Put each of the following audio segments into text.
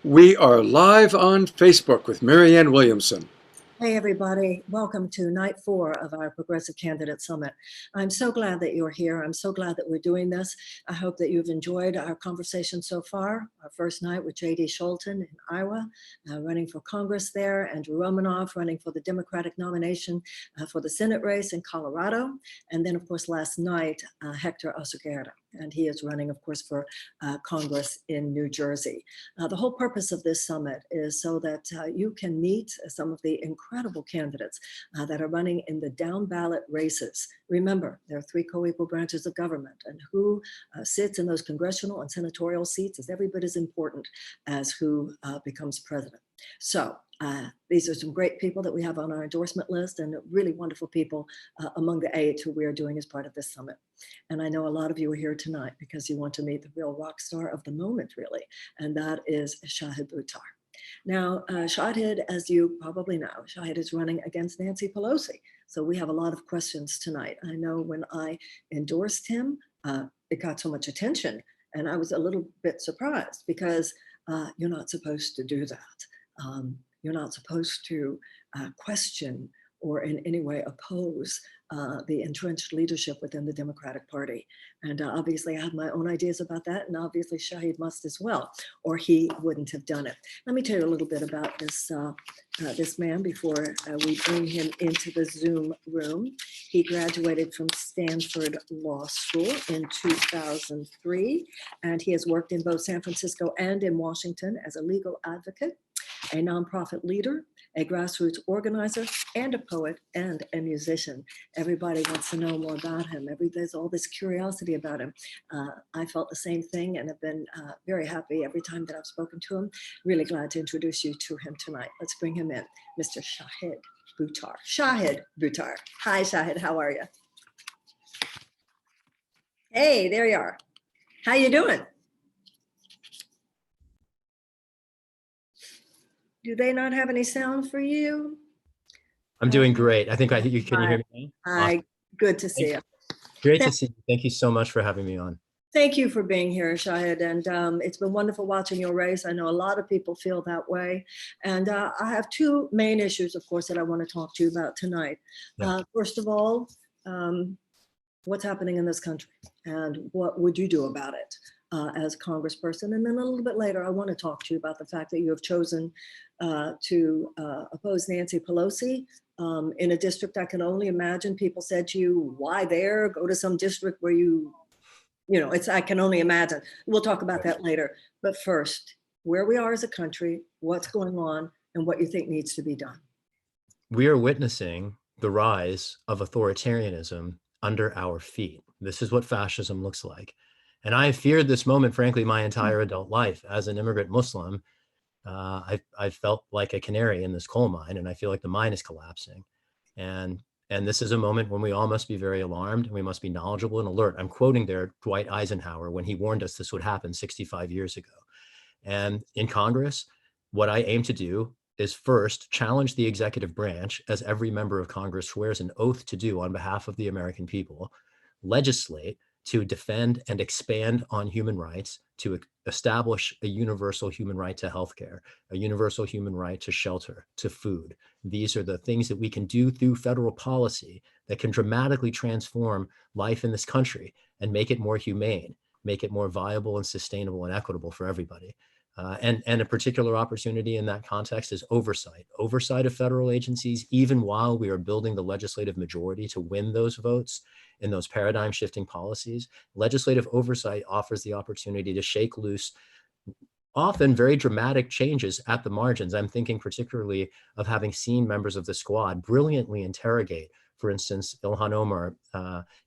We are live on Facebook with Marianne Williamson. Hey, everybody. Welcome to night 4 of our Progressive Candidate Summit. I'm so glad that you're here. I'm so glad that we're doing this. I hope that you've enjoyed our conversation so far. Our first night with J.D. Scholten in Iowa, running for Congress there, Andrew Romanoff running for the Democratic nomination for the Senate race in Colorado. And then, of course, last night, Hector Oseguera. And he is running, of course, for Congress in New Jersey. The whole purpose of this summit is so that you can meet some of the incredible candidates that are running in the down ballot races. Remember, there are 3 co-equal branches of government, and who sits in those congressional and senatorial seats is every bit as important as who becomes president. So these are some great people that we have on our endorsement list, and really wonderful people among the 8 who we are doing as part of this summit. And I know a lot of you are here tonight because you want to meet the real rock star of the moment, really, and that is Shahid Buttar. Now, Shahid, as you probably know, Shahid is running against Nancy Pelosi. So we have a lot of questions tonight. I know when I endorsed him, it got so much attention, and I was a little bit surprised because you're not supposed to do that. You're not supposed to question or in any way oppose the entrenched leadership within the Democratic Party. And obviously I have my own ideas about that, and obviously Shahid must as well, or he wouldn't have done it. Let me tell you a little bit about this man before we bring him into the Zoom room. He graduated from Stanford Law School in 2003, and he has worked in both San Francisco and in Washington as a legal advocate, a nonprofit leader, a grassroots organizer, and a poet and a musician. Everybody wants to know more about him. There's all this curiosity about him. I felt the same thing and have been very happy every time that I've spoken to him. Really glad to introduce you to him tonight. Let's bring him in, Mr. Shahid Buttar. Shahid Buttar. Hi, Shahid. How are you? Hey, there you are. How you doing? Do they not have any sound for you? I'm doing great. I think can you hear me? Hi, awesome. Good to see you. Great to see you. Thank you so much for having me on. Thank you for being here, Shahid. And it's been wonderful watching your race. I know a lot of people feel that way. And I have 2 main issues, of course, that I want to talk to you about tonight. Yeah. First of all, what's happening in this country and what would you do about it as a congressperson? And then a little bit later, I want to talk to you about the fact that you have chosen to oppose Nancy Pelosi in a district I can only imagine people said to you, why there? Go to some district where I can only imagine. We'll talk about that later. But first, where we are as a country, what's going on, and what you think needs to be done. We are witnessing the rise of authoritarianism under our feet. This is what fascism looks like. And I have feared this moment, frankly, my entire adult life. As an immigrant Muslim, I felt like a canary in this coal mine, and I feel like the mine is collapsing. And this is a moment when we all must be very alarmed, and we must be knowledgeable and alert. I'm quoting there Dwight Eisenhower when he warned us this would happen 65 years ago. And in Congress, what I aim to do is first challenge the executive branch, as every member of Congress swears an oath to do on behalf of the American people, legislate to defend and expand on human rights, to establish a universal human right to healthcare, a universal human right to shelter, to food. These are the things that we can do through federal policy that can dramatically transform life in this country and make it more humane, make it more viable and sustainable and equitable for everybody. And a particular opportunity in that context is oversight of federal agencies, even while we are building the legislative majority to win those votes in those paradigm shifting policies. Legislative oversight offers the opportunity to shake loose often very dramatic changes at the margins. I'm thinking particularly of having seen members of the squad brilliantly interrogate, for instance, Ilhan Omar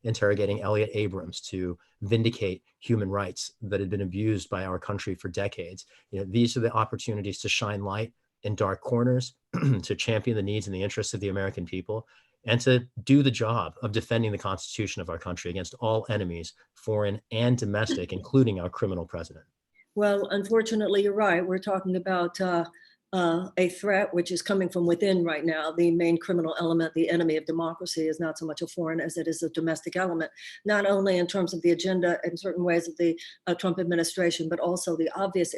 interrogating Elliot Abrams to vindicate human rights that had been abused by our country for decades. These are the opportunities to shine light in dark corners, to champion the needs and the interests of the American people, and to do the job of defending the Constitution of our country against all enemies, foreign and domestic, including our criminal president. Well, unfortunately, you're right. We're talking about a threat which is coming from within right now. The main criminal element, the enemy of democracy, is not so much a foreign as it is a domestic element, not only in terms of the agenda in certain ways of the Trump administration, but also the obvious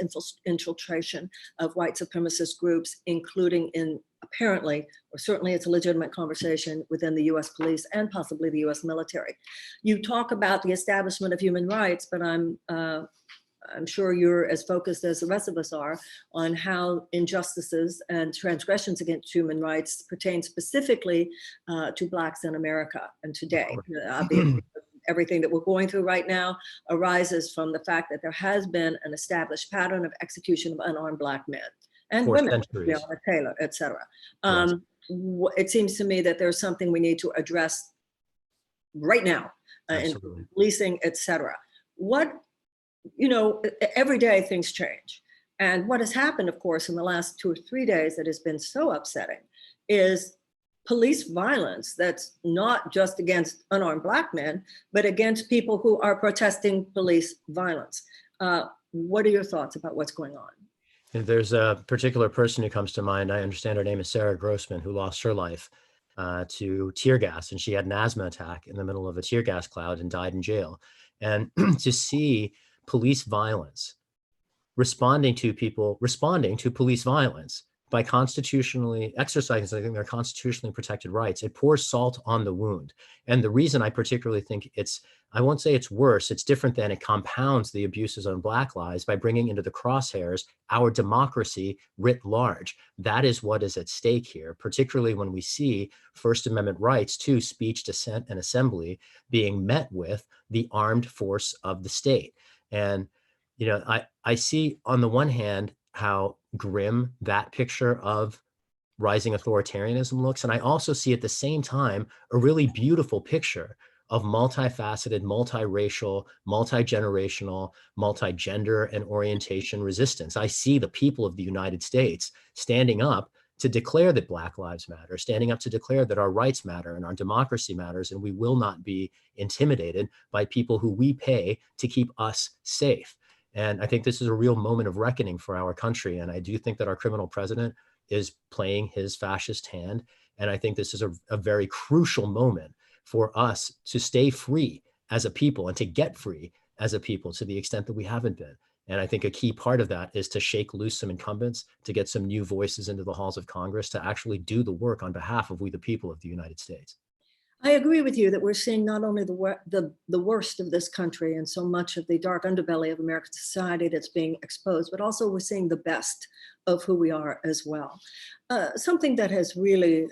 infiltration of white supremacist groups, including in apparently, or certainly it's a legitimate conversation within the US police and possibly the US military. You talk about the establishment of human rights, but I'm sure you're as focused as the rest of us are on how injustices and transgressions against human rights pertain specifically to Blacks in America and today. Obviously, everything that we're going through right now arises from the fact that there has been an established pattern of execution of unarmed Black men and women, Breonna Taylor, et cetera. It seems to me that there's something we need to address right now in policing, et cetera. Every day things change. And what has happened, of course, in the last 2 or 3 days that has been so upsetting is police violence that's not just against unarmed Black men, but against people who are protesting police violence. What are your thoughts about what's going on? There's a particular person who comes to mind. I understand her name is Sarah Grossman, who lost her life to tear gas, and she had an asthma attack in the middle of a tear gas cloud and died in jail. And to see police violence, responding to police violence by constitutionally exercising their constitutionally protected rights, it pours salt on the wound. And the reason I particularly think I won't say it's worse, it's different than it compounds the abuses on Black lives by bringing into the crosshairs our democracy writ large. That is what is at stake here, particularly when we see First Amendment rights to speech, dissent, and assembly being met with the armed force of the state. And, I see on the one hand how grim that picture of rising authoritarianism looks. And I also see at the same time a really beautiful picture of multifaceted, multiracial, multi-generational, multi-gender and orientation resistance. I see the people of the United States standing up to declare that Black lives matter, standing up to declare that our rights matter and our democracy matters, and we will not be intimidated by people who we pay to keep us safe. And I think this is a real moment of reckoning for our country. And I do think that our criminal president is playing his fascist hand. And I think this is a very crucial moment for us to stay free as a people and to get free as a people to the extent that we haven't been. And I think a key part of that is to shake loose some incumbents, to get some new voices into the halls of Congress, to actually do the work on behalf of we the people of the United States. I agree with you that we're seeing not only the worst of this country and so much of the dark underbelly of American society that's being exposed, but also we're seeing the best of who we are as well. Something that has really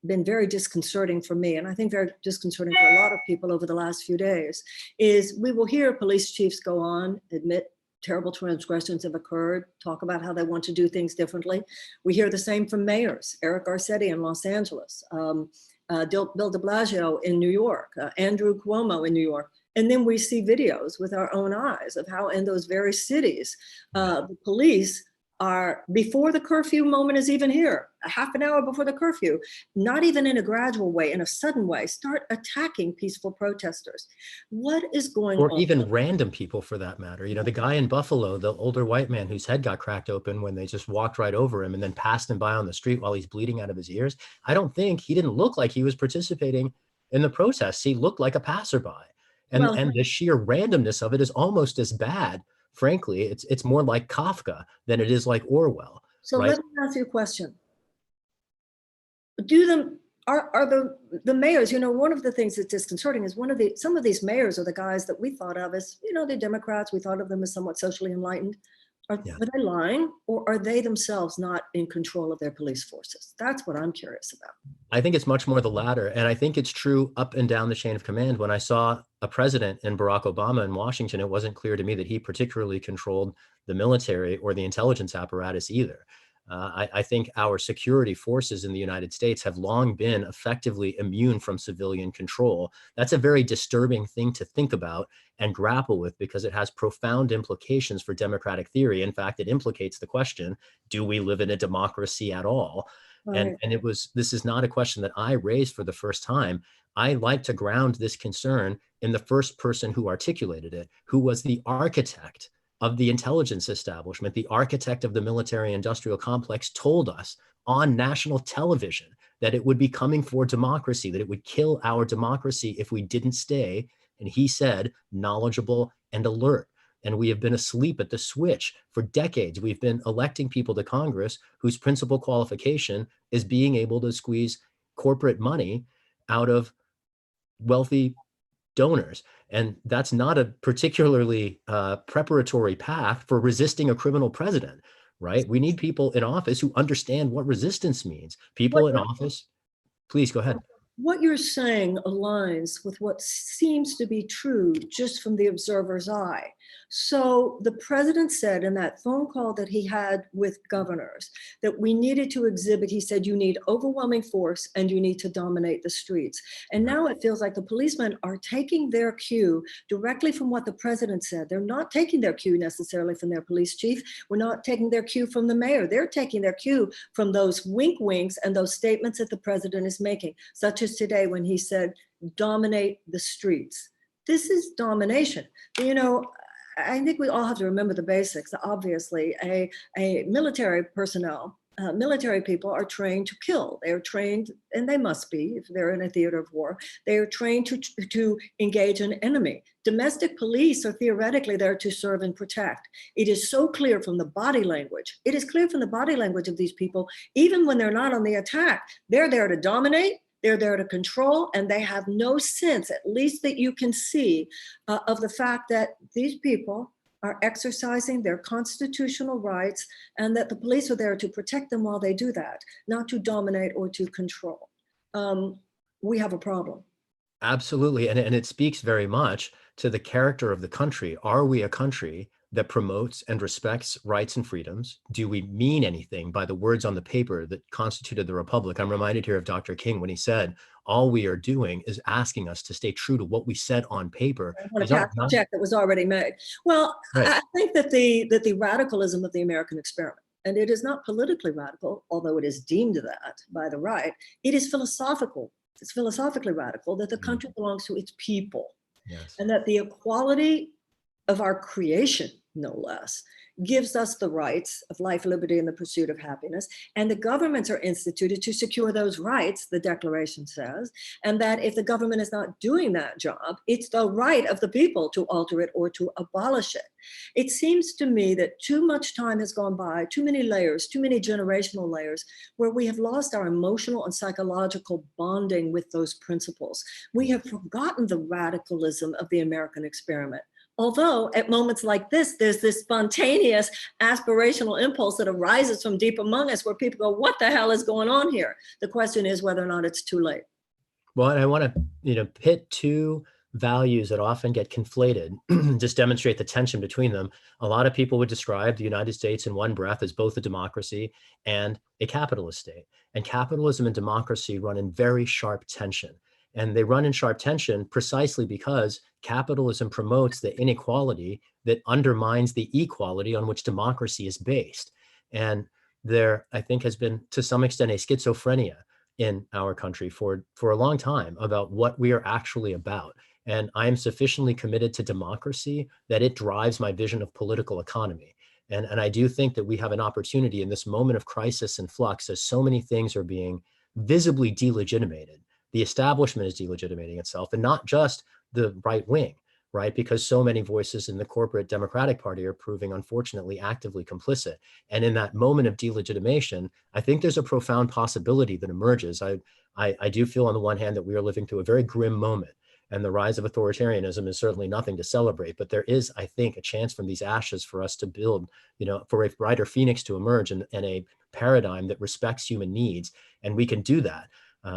been very disconcerting for me, and I think very disconcerting for a lot of people over the last few days, is we will hear police chiefs go on, admit terrible transgressions have occurred, talk about how they want to do things differently. We hear the same from mayors, Eric Garcetti in Los Angeles, Bill de Blasio in New York, Andrew Cuomo in New York. And then we see videos with our own eyes of how in those very cities, the police are, before the curfew moment is even here, a half an hour before the curfew, not even in a gradual way, in a sudden way, start attacking peaceful protesters. What is going on? Or even random people for that matter. The guy in Buffalo, the older white man whose head got cracked open when they just walked right over him and then passed him by on the street while he's bleeding out of his ears. I don't think he didn't look like he was participating in the protests. He looked like a passerby. And the sheer randomness of it is almost as bad. Frankly, it's more like Kafka than it is like Orwell. So right? Let me ask you a question. Are the mayors, one of the things that's disconcerting is some of these mayors are the guys that we thought of as, the Democrats, we thought of them as somewhat socially enlightened. Are they lying, or are they themselves not in control of their police forces? That's what I'm curious about. I think it's much more the latter. And I think it's true up and down the chain of command. When I saw a president in Barack Obama in Washington, it wasn't clear to me that he particularly controlled the military or the intelligence apparatus either. I think our security forces in the United States have long been effectively immune from civilian control. That's a very disturbing thing to think about and grapple with because it has profound implications for democratic theory. In fact, it implicates the question, do we live in a democracy at all? Right. And this is not a question that I raised for the first time. I like to ground this concern in the first person who articulated it, who was the architect of the intelligence establishment, the architect of the military industrial complex, told us on national television that it would be coming for democracy, that it would kill our democracy if we didn't stay, and he said, knowledgeable and alert. And we have been asleep at the switch for decades. We've been electing people to Congress whose principal qualification is being able to squeeze corporate money out of wealthy donors. And that's not a particularly preparatory path for resisting a criminal president, right? We need people in office who understand what resistance means. People in office, please go ahead. What you're saying aligns with what seems to be true just from the observer's eye. So the president said in that phone call that he had with governors that we needed to exhibit, he said, you need overwhelming force and you need to dominate the streets. And now it feels like the policemen are taking their cue directly from what the president said. They're not taking their cue necessarily from their police chief. We're not taking their cue from the mayor. They're taking their cue from those wink winks and those statements that the president is making, such as today when he said, dominate the streets. This is domination. You know, I think we all have to remember the basics. Obviously, a military personnel, military people are trained to kill. They are trained, and they must be, if they're in a theater of war, they are trained to engage an enemy. Domestic police are theoretically there to serve and protect. It is so clear from the body language. It is clear from the body language of these people, even when they're not on the attack, they're there to dominate. They're there to control, and they have no sense, at least that you can see, of the fact that these people are exercising their constitutional rights and that the police are there to protect them while they do that, not to dominate or to control. We have a problem. Absolutely. And it speaks very much to the character of the country. Are we a country that promotes and respects rights and freedoms? Do we mean anything by the words on the paper that constituted the Republic? I'm reminded here of Dr. King when he said, all we are doing is asking us to stay true to what we said on paper. I want to pass the check that was already made. Well, right. I think that the radicalism of the American experiment, and it is not politically radical, although it is deemed that by the right, it is philosophical. It's philosophically radical that the country belongs to its people. Yes. And that the equality of our creation, no less, gives us the rights of life, liberty, and the pursuit of happiness. And the governments are instituted to secure those rights, the Declaration says, and that if the government is not doing that job, it's the right of the people to alter it or to abolish it. It seems to me that too much time has gone by, too many layers, too many generational layers, where we have lost our emotional and psychological bonding with those principles. We have forgotten the radicalism of the American experiment. Although at moments like this, there's this spontaneous aspirational impulse that arises from deep among us where people go, what the hell is going on here? The question is whether or not it's too late. Well, and I want to, pit two values that often get conflated, just demonstrate the tension between them. A lot of people would describe the United States in one breath as both a democracy and a capitalist state. And capitalism and democracy run in very sharp tension. And they run in sharp tension precisely because capitalism promotes the inequality that undermines the equality on which democracy is based. And there, I think, has been, to some extent, a schizophrenia in our country for a long time about what we are actually about. And I am sufficiently committed to democracy that it drives my vision of political economy. And I do think that we have an opportunity in this moment of crisis and flux, as so many things are being visibly delegitimated. The establishment is delegitimating itself, and not just the right wing, right? Because so many voices in the corporate Democratic Party are proving, unfortunately, actively complicit. And in that moment of delegitimation, I think there's a profound possibility that emerges. I do feel on the one hand that we are living through a very grim moment, and the rise of authoritarianism is certainly nothing to celebrate. But there is, I think, a chance from these ashes for us to build, for a brighter phoenix to emerge and a paradigm that respects human needs. And we can do that.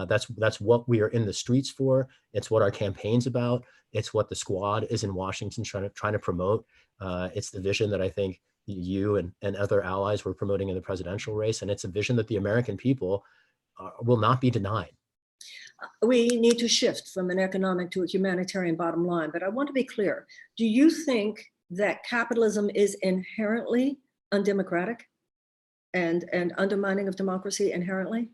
That's what we are in the streets for. It's what our campaign's about. It's what the squad is in Washington trying to promote. It's the vision that I think you and other allies were promoting in the presidential race. And it's a vision that the American people will not be denied. We need to shift from an economic to a humanitarian bottom line. But I want to be clear. Do you think that capitalism is inherently undemocratic and undermining of democracy inherently?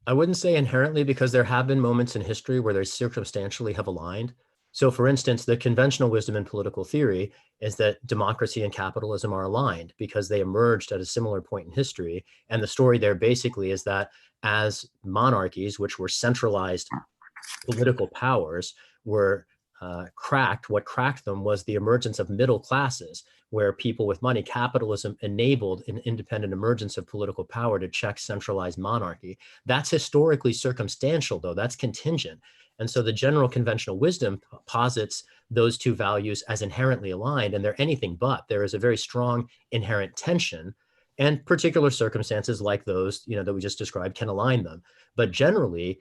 I wouldn't say inherently, because there have been moments in history where they circumstantially have aligned. So for instance, the conventional wisdom in political theory is that democracy and capitalism are aligned because they emerged at a similar point in history. And the story there basically is that as monarchies, which were centralized political powers, were cracked, what cracked them was the emergence of middle classes, where people with money, capitalism enabled an independent emergence of political power to check centralized monarchy. That's historically circumstantial, though. That's contingent. And so the general conventional wisdom posits those two values as inherently aligned, and they're anything but. There is a very strong inherent tension, and particular circumstances like those, that we just described can align them. But generally,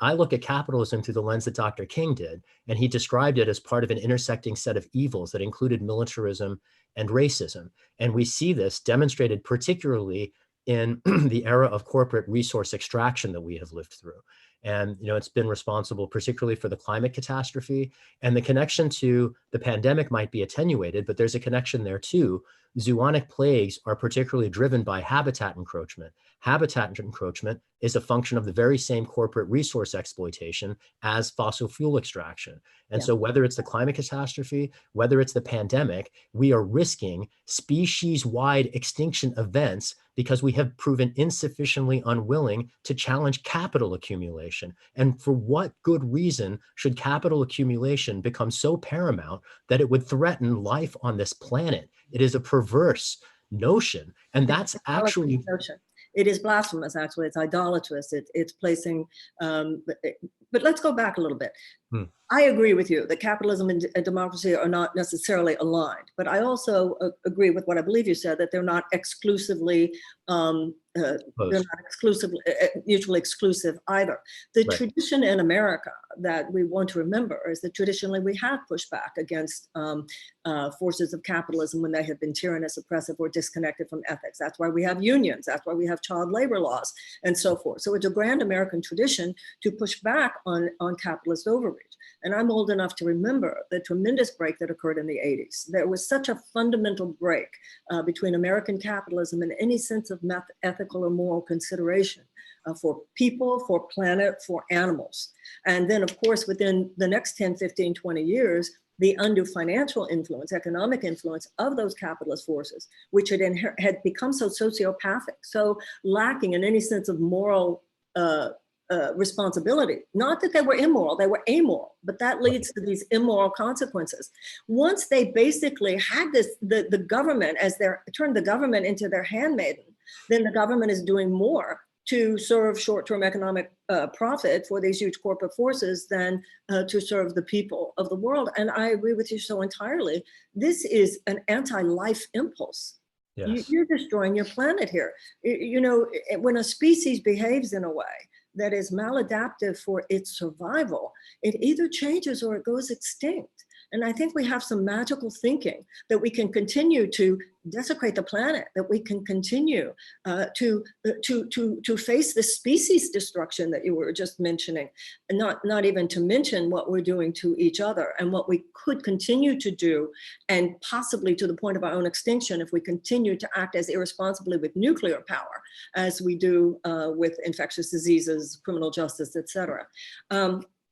I look at capitalism through the lens that Dr. King did, and he described it as part of an intersecting set of evils that included militarism and racism. And we see this demonstrated particularly in the era of corporate resource extraction that we have lived through. And it's been responsible particularly for the climate catastrophe, and the connection to the pandemic might be attenuated, but there's a connection there too. Zoonotic plagues are particularly driven by habitat encroachment. Habitat encroachment is a function of the very same corporate resource exploitation as fossil fuel extraction. And so whether it's the climate catastrophe, whether it's the pandemic, we are risking species-wide extinction events because we have proven insufficiently unwilling to challenge capital accumulation. And for what good reason should capital accumulation become so paramount that it would threaten life on this planet? It is a perverse notion. And that's actually... It is blasphemous, actually. It's idolatrous. It's placing, but let's go back a little bit. I agree with you that capitalism and democracy are not necessarily aligned, but I also agree with what I believe you said, that they're not exclusively, mutually exclusive either. The tradition in America that we want to remember is that traditionally we have pushed back against forces of capitalism when they have been tyrannous, oppressive, or disconnected from ethics. That's why we have unions. That's why we have child labor laws and so forth. So it's a grand American tradition to push back on capitalist overreach. And I'm old enough to remember the tremendous break that occurred in the 80s. There was such a fundamental break between American capitalism and any sense of ethical or moral consideration for people, for planet, for animals. And then, of course, within the next 10, 15, 20 years, the undue financial influence, economic influence of those capitalist forces, which had become so sociopathic, so lacking in any sense of moral responsibility. Not that they were immoral, they were amoral, but that leads to these immoral consequences. Once they basically had the government turned the government into their handmaiden, then the government is doing more to serve short-term economic profit for these huge corporate forces than to serve the people of the world. And I agree with you so entirely. This is an anti-life impulse. Yes. You're destroying your planet here. When a species behaves in a way that is maladaptive for its survival, it either changes or it goes extinct. And I think we have some magical thinking that we can continue to desecrate the planet, that we can continue to face the species destruction that you were just mentioning, and not even to mention what we're doing to each other and what we could continue to do, and possibly to the point of our own extinction if we continue to act as irresponsibly with nuclear power as we do with infectious diseases, criminal justice, et cetera.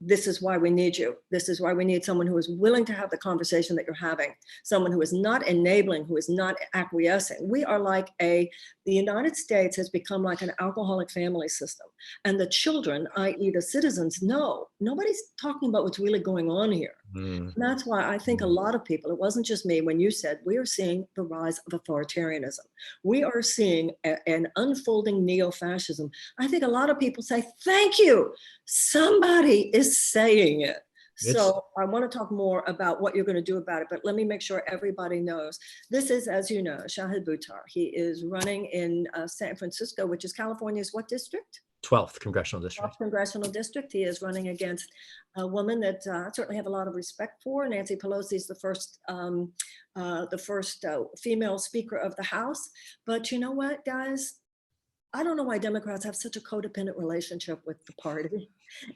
This is why we need you. This is why we need someone who is willing to have the conversation that you're having, someone who is not enabling, who is not acquiescing. We are like the United States has become like an alcoholic family system. And the children, i.e. the citizens, know nobody's talking about what's really going on here. And that's why I think a lot of people, it wasn't just me when you said, we are seeing the rise of authoritarianism. We are seeing an unfolding neo-fascism. I think a lot of people say, thank you. Somebody is saying it. So I want to talk more about what you're going to do about it, but let me make sure everybody knows. This is, as you know, Shahid Buttar. He is running in San Francisco, which is California's what district? 12th Congressional District. 12th Congressional District. He is running against a woman that I certainly have a lot of respect for. Nancy Pelosi is the first female Speaker of the House. But you know what, guys? I don't know why Democrats have such a codependent relationship with the party.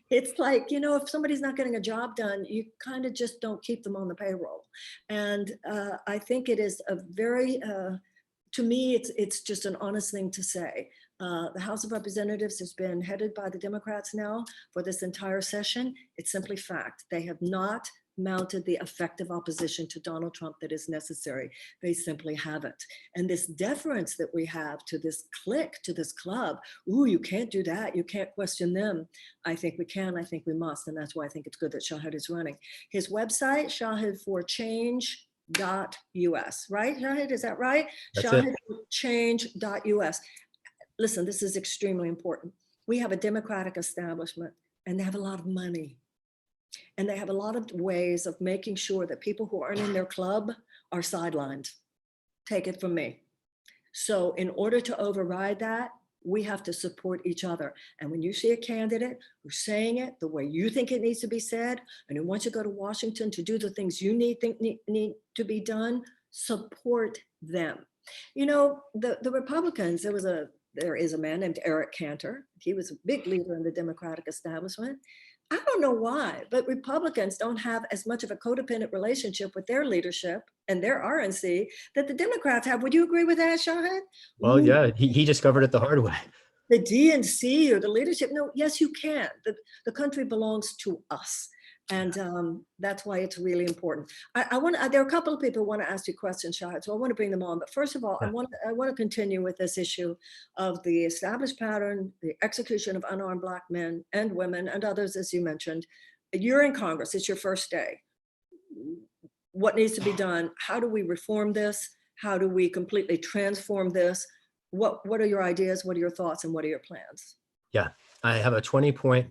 It's like, if somebody's not getting a job done, you kind of just don't keep them on the payroll. And I think it is a very, to me, it's just an honest thing to say. The House of Representatives has been headed by the Democrats now for this entire session. It's simply fact. They have not mounted the effective opposition to Donald Trump that is necessary. They simply haven't. And this deference that we have to this clique, to this club, ooh, you can't do that. You can't question them. I think we can. I think we must. And that's why I think it's good that Shahid is running. His website, shahidforchange.us, right? Shahid, is that right? That's it. Shahidforchange.us. Listen, this is extremely important. We have a democratic establishment and they have a lot of money. And they have a lot of ways of making sure that people who aren't in their club are sidelined. Take it from me. So in order to override that, we have to support each other. And when you see a candidate who's saying it the way you think it needs to be said, and who wants to go to Washington to do the things you need to be done, support them. You know, the Republicans, there is a man named Eric Cantor. He was a big leader in the Democratic establishment. I don't know why, but Republicans don't have as much of a codependent relationship with their leadership and their RNC that the Democrats have. Would you agree with that, Shahid? Well, yeah, he discovered it the hard way. The DNC or the leadership? No, yes, you can. The country belongs to us. And that's why it's really important. There are a couple of people who want to ask you questions, Shahid, so I want to bring them on. But first of all, I want to continue with this issue of the established pattern, the execution of unarmed Black men and women and others, as you mentioned. You're in Congress. It's your first day. What needs to be done? How do we reform this? How do we completely transform this? What are your ideas? What are your thoughts? And what are your plans? Yeah, I have a 20-point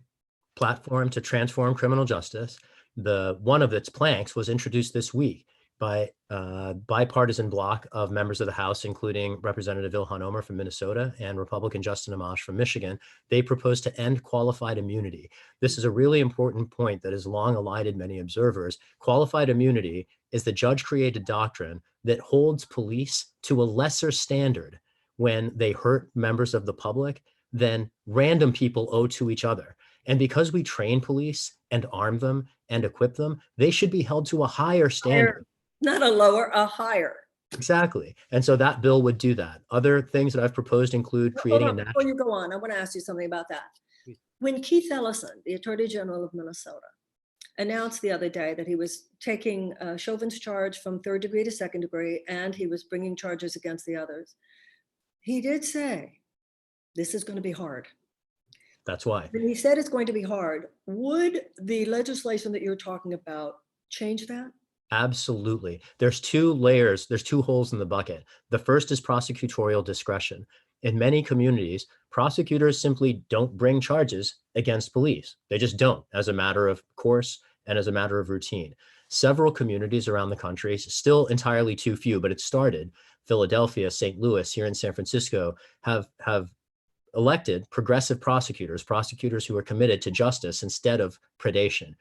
platform to transform criminal justice. One of its planks was introduced this week by a bipartisan bloc of members of the House, including Representative Ilhan Omar from Minnesota and Republican Justin Amash from Michigan. They propose to end qualified immunity. This is a really important point that has long eluded many observers. Qualified immunity is the judge-created doctrine that holds police to a lesser standard when they hurt members of the public than random people owe to each other. And because we train police and arm them and equip them, they should be held to a higher standard. Not a lower, a higher. Exactly. And so that bill would do that. Other things that I've proposed include creating a national... Before you go on, I want to ask you something about that. When Keith Ellison, the Attorney General of Minnesota, announced the other day that he was taking Chauvin's charge from 3rd degree to 2nd degree, and he was bringing charges against the others, he did say, this is going to be hard. That's why. When he said it's going to be hard, would the legislation that you're talking about change that? Absolutely. There's two layers, there's two holes in the bucket. The first is prosecutorial discretion. In many communities, prosecutors simply don't bring charges against police. They just don't, as a matter of course and as a matter of routine. Several communities around the country, still entirely too few, but it started, Philadelphia, St. Louis, here in San Francisco, have elected progressive prosecutors who are committed to justice instead of predation.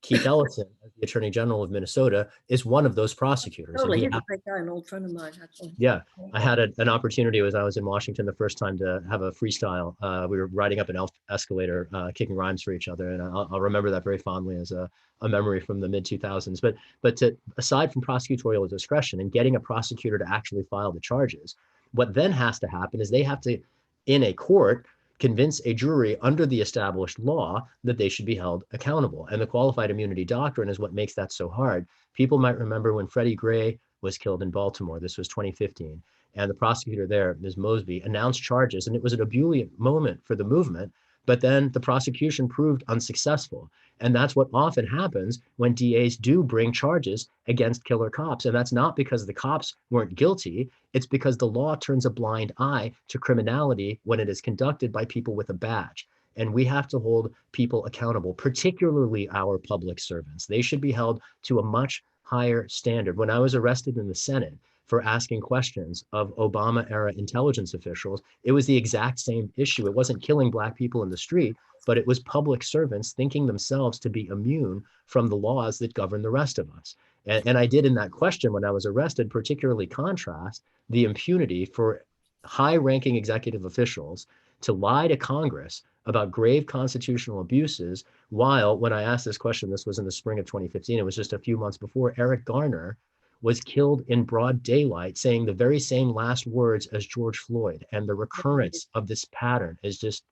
Keith Ellison, as the Attorney General of Minnesota, is one of those prosecutors. Totally, he's a great guy, an old friend of mine, actually. Yeah, I had an opportunity as I was in Washington the first time to have a freestyle. We were riding up an escalator, kicking rhymes for each other, and I'll remember that very fondly as a memory from the mid-2000s. But aside from prosecutorial discretion and getting a prosecutor to actually file the charges, what then has to happen is they have to, in a court, convince a jury under the established law that they should be held accountable. And the qualified immunity doctrine is what makes that so hard. People might remember when Freddie Gray was killed in Baltimore. This was 2015. And the prosecutor there, Ms. Mosby, announced charges, and it was an ebullient moment for the movement. But then the prosecution proved unsuccessful. And that's what often happens when DAs do bring charges against killer cops. And that's not because the cops weren't guilty. It's because the law turns a blind eye to criminality when it is conducted by people with a badge. And we have to hold people accountable, particularly our public servants. They should be held to a much higher standard. When I was arrested in the Senate for asking questions of Obama-era intelligence officials, it was the exact same issue. It wasn't killing Black people in the street, but it was public servants thinking themselves to be immune from the laws that govern the rest of us. And I did in that question when I was arrested, particularly contrast the impunity for high-ranking executive officials to lie to Congress about grave constitutional abuses, while when I asked this question, this was in the spring of 2015, it was just a few months before, Eric Garner was killed in broad daylight, saying the very same last words as George Floyd. And the recurrence of this pattern is just,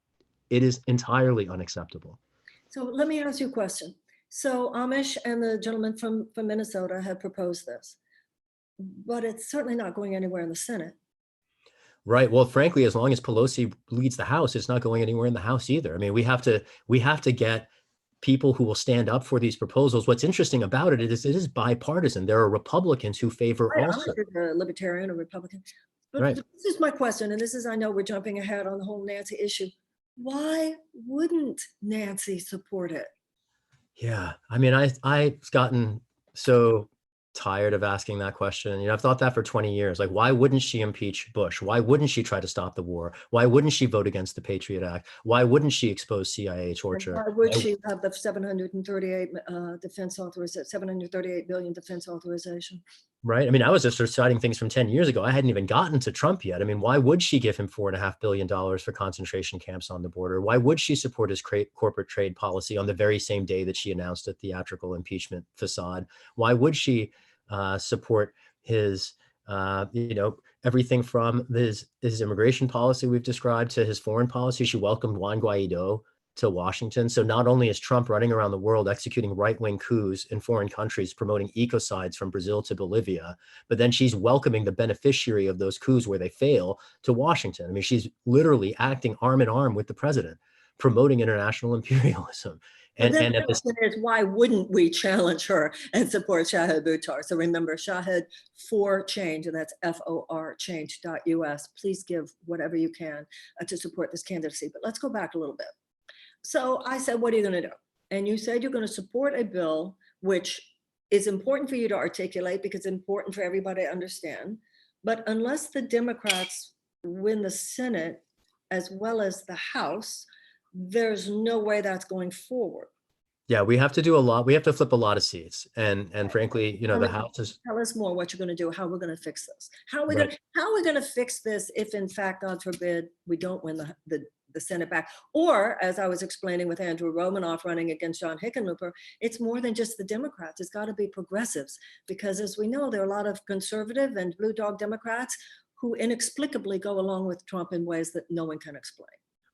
it is entirely unacceptable. So let me ask you a question. So Amish and the gentleman from Minnesota have proposed this, but it's certainly not going anywhere in the Senate. Right. Well, frankly, as long as Pelosi leads the House, it's not going anywhere in the House either. I mean, we have to get people who will stand up for these proposals. What's interesting about it is it is bipartisan. There are Republicans who favor Right, also. Amish is a libertarian or Republican. But Right. this is my question, and this is, I know we're jumping ahead on the whole Nancy issue. Why wouldn't Nancy support it? Yeah. I mean, I've gotten so tired of asking that question. I've thought that for 20 years. Like, why wouldn't she impeach Bush? Why wouldn't she try to stop the war? Why wouldn't she vote against the Patriot Act? Why wouldn't she expose CIA And torture? why would she have the 738 billion defense authorization? Right. I mean, I was just citing things from 10 years ago. I hadn't even gotten to Trump yet. I mean, why would she give him $4.5 billion for concentration camps on the border? Why would she support his corporate trade policy on the very same day that she announced a theatrical impeachment facade? Why would she support his, everything from his immigration policy we've described to his foreign policy? She welcomed Juan Guaido to Washington. So not only is Trump running around the world executing right-wing coups in foreign countries, promoting ecocides from Brazil to Bolivia, but then she's welcoming the beneficiary of those coups where they fail to Washington. I mean, she's literally acting arm in arm with the president, promoting international imperialism. And then And the at this, question is, why wouldn't we challenge her and support Shahid Buttar? So remember, Shahid for Change, and that's FOR change.us. Please give whatever you can to support this candidacy. But let's go back a little bit. So I said, what are you going to do? And you said you're going to support a bill which is important for you to articulate because it's important for everybody to understand. But unless the Democrats win the Senate as well as the House, there's no way that's going forward. yeah, we have to do a lot. We have to flip a lot of seats. And frankly, the House is Tell us more what you're going to do, how we're going to fix this. How are we right. going to fix this if, in fact, God forbid, we don't win the Senate back? Or, as I was explaining with Andrew Romanoff running against John Hickenlooper, it's more than just the Democrats. It's got to be progressives, because as we know, there are a lot of conservative and blue dog Democrats who inexplicably go along with Trump in ways that no one can explain.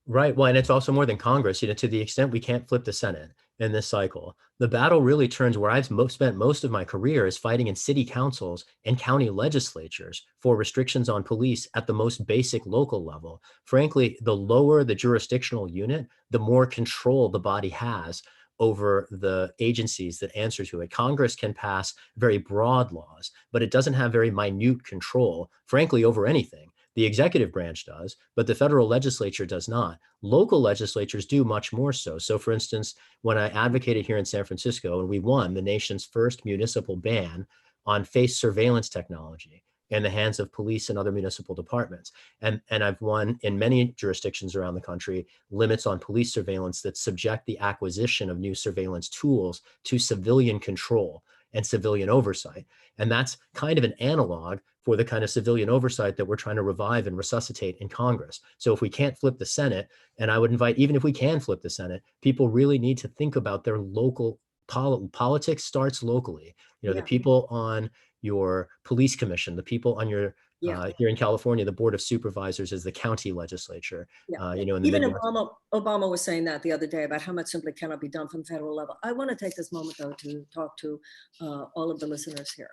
Right. Well, and it's also more than Congress, to the extent we can't flip the Senate in this cycle. The battle really turns where I've spent most of my career is fighting in city councils and county legislatures for restrictions on police at the most basic local level. Frankly, the lower the jurisdictional unit, the more control the body has over the agencies that answer to it. Congress can pass very broad laws, but it doesn't have very minute control, frankly, over anything. The executive branch does, but the federal legislature does not. Local legislatures do much more so. So for instance, when I advocated here in San Francisco and we won the nation's first municipal ban on face surveillance technology in the hands of police and other municipal departments. And I've won in many jurisdictions around the country limits on police surveillance that subject the acquisition of new surveillance tools to civilian control and civilian oversight. And that's kind of an analog for the kind of civilian oversight that we're trying to revive and resuscitate in Congress. So if we can't flip the Senate, and I would invite, even if we can flip the Senate, people really need to think about their local politics starts locally. The people on your police commission, the people on your here in California, the Board of Supervisors is the county legislature. In the Even Midwest. Obama was saying that the other day about how much simply cannot be done from the federal level. I want to take this moment, though, to talk to all of the listeners here.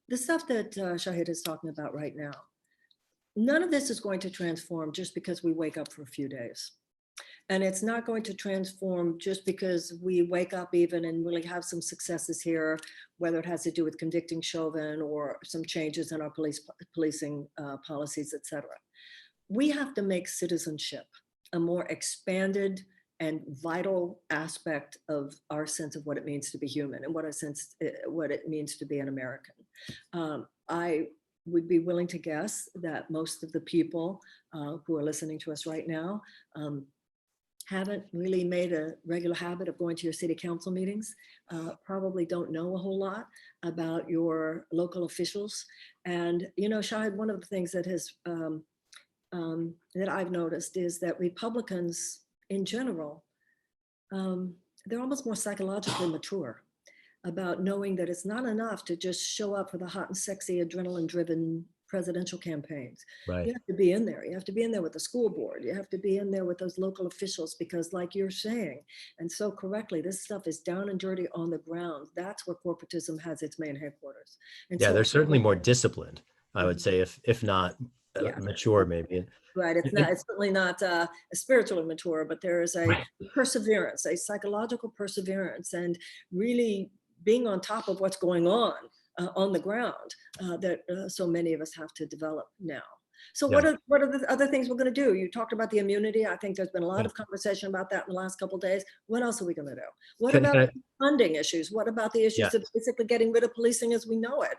The stuff that Shahid is talking about right now, none of this is going to transform just because we wake up for a few days. And it's not going to transform just because we wake up even and really have some successes here, whether it has to do with convicting Chauvin or some changes in our policing policies, et cetera. We have to make citizenship a more expanded and vital aspect of our sense of what it means to be human and what it means to be an American. I would be willing to guess that most of the people who are listening to us right now haven't really made a regular habit of going to your city council meetings, probably don't know a whole lot about your local officials. And, Shahid, one of the things that has that I've noticed is that Republicans in general, they're almost more psychologically mature about knowing that it's not enough to just show up for the hot and sexy adrenaline driven presidential campaigns. Right. You have to be in there. You have to be in there with the school board. You have to be in there with those local officials, because like you're saying, and so correctly, this stuff is down and dirty on the ground. That's where corporatism has its main headquarters. And Yeah, so, they're certainly more disciplined, I would Mhm. say, if not Yeah. mature, maybe. Right. It's not, it's certainly not spiritually mature, but there is a Right. perseverance, a psychological perseverance, and really being on top of what's going on the ground that so many of us have to develop now. So Yeah. what are the other things we're going to do? You talked about the immunity. I think there's been a lot Yeah. of conversation about that in the last couple of days. What else are we going to do? What Can about I- funding issues? What about the issues Yeah. of basically getting rid of policing as we know it?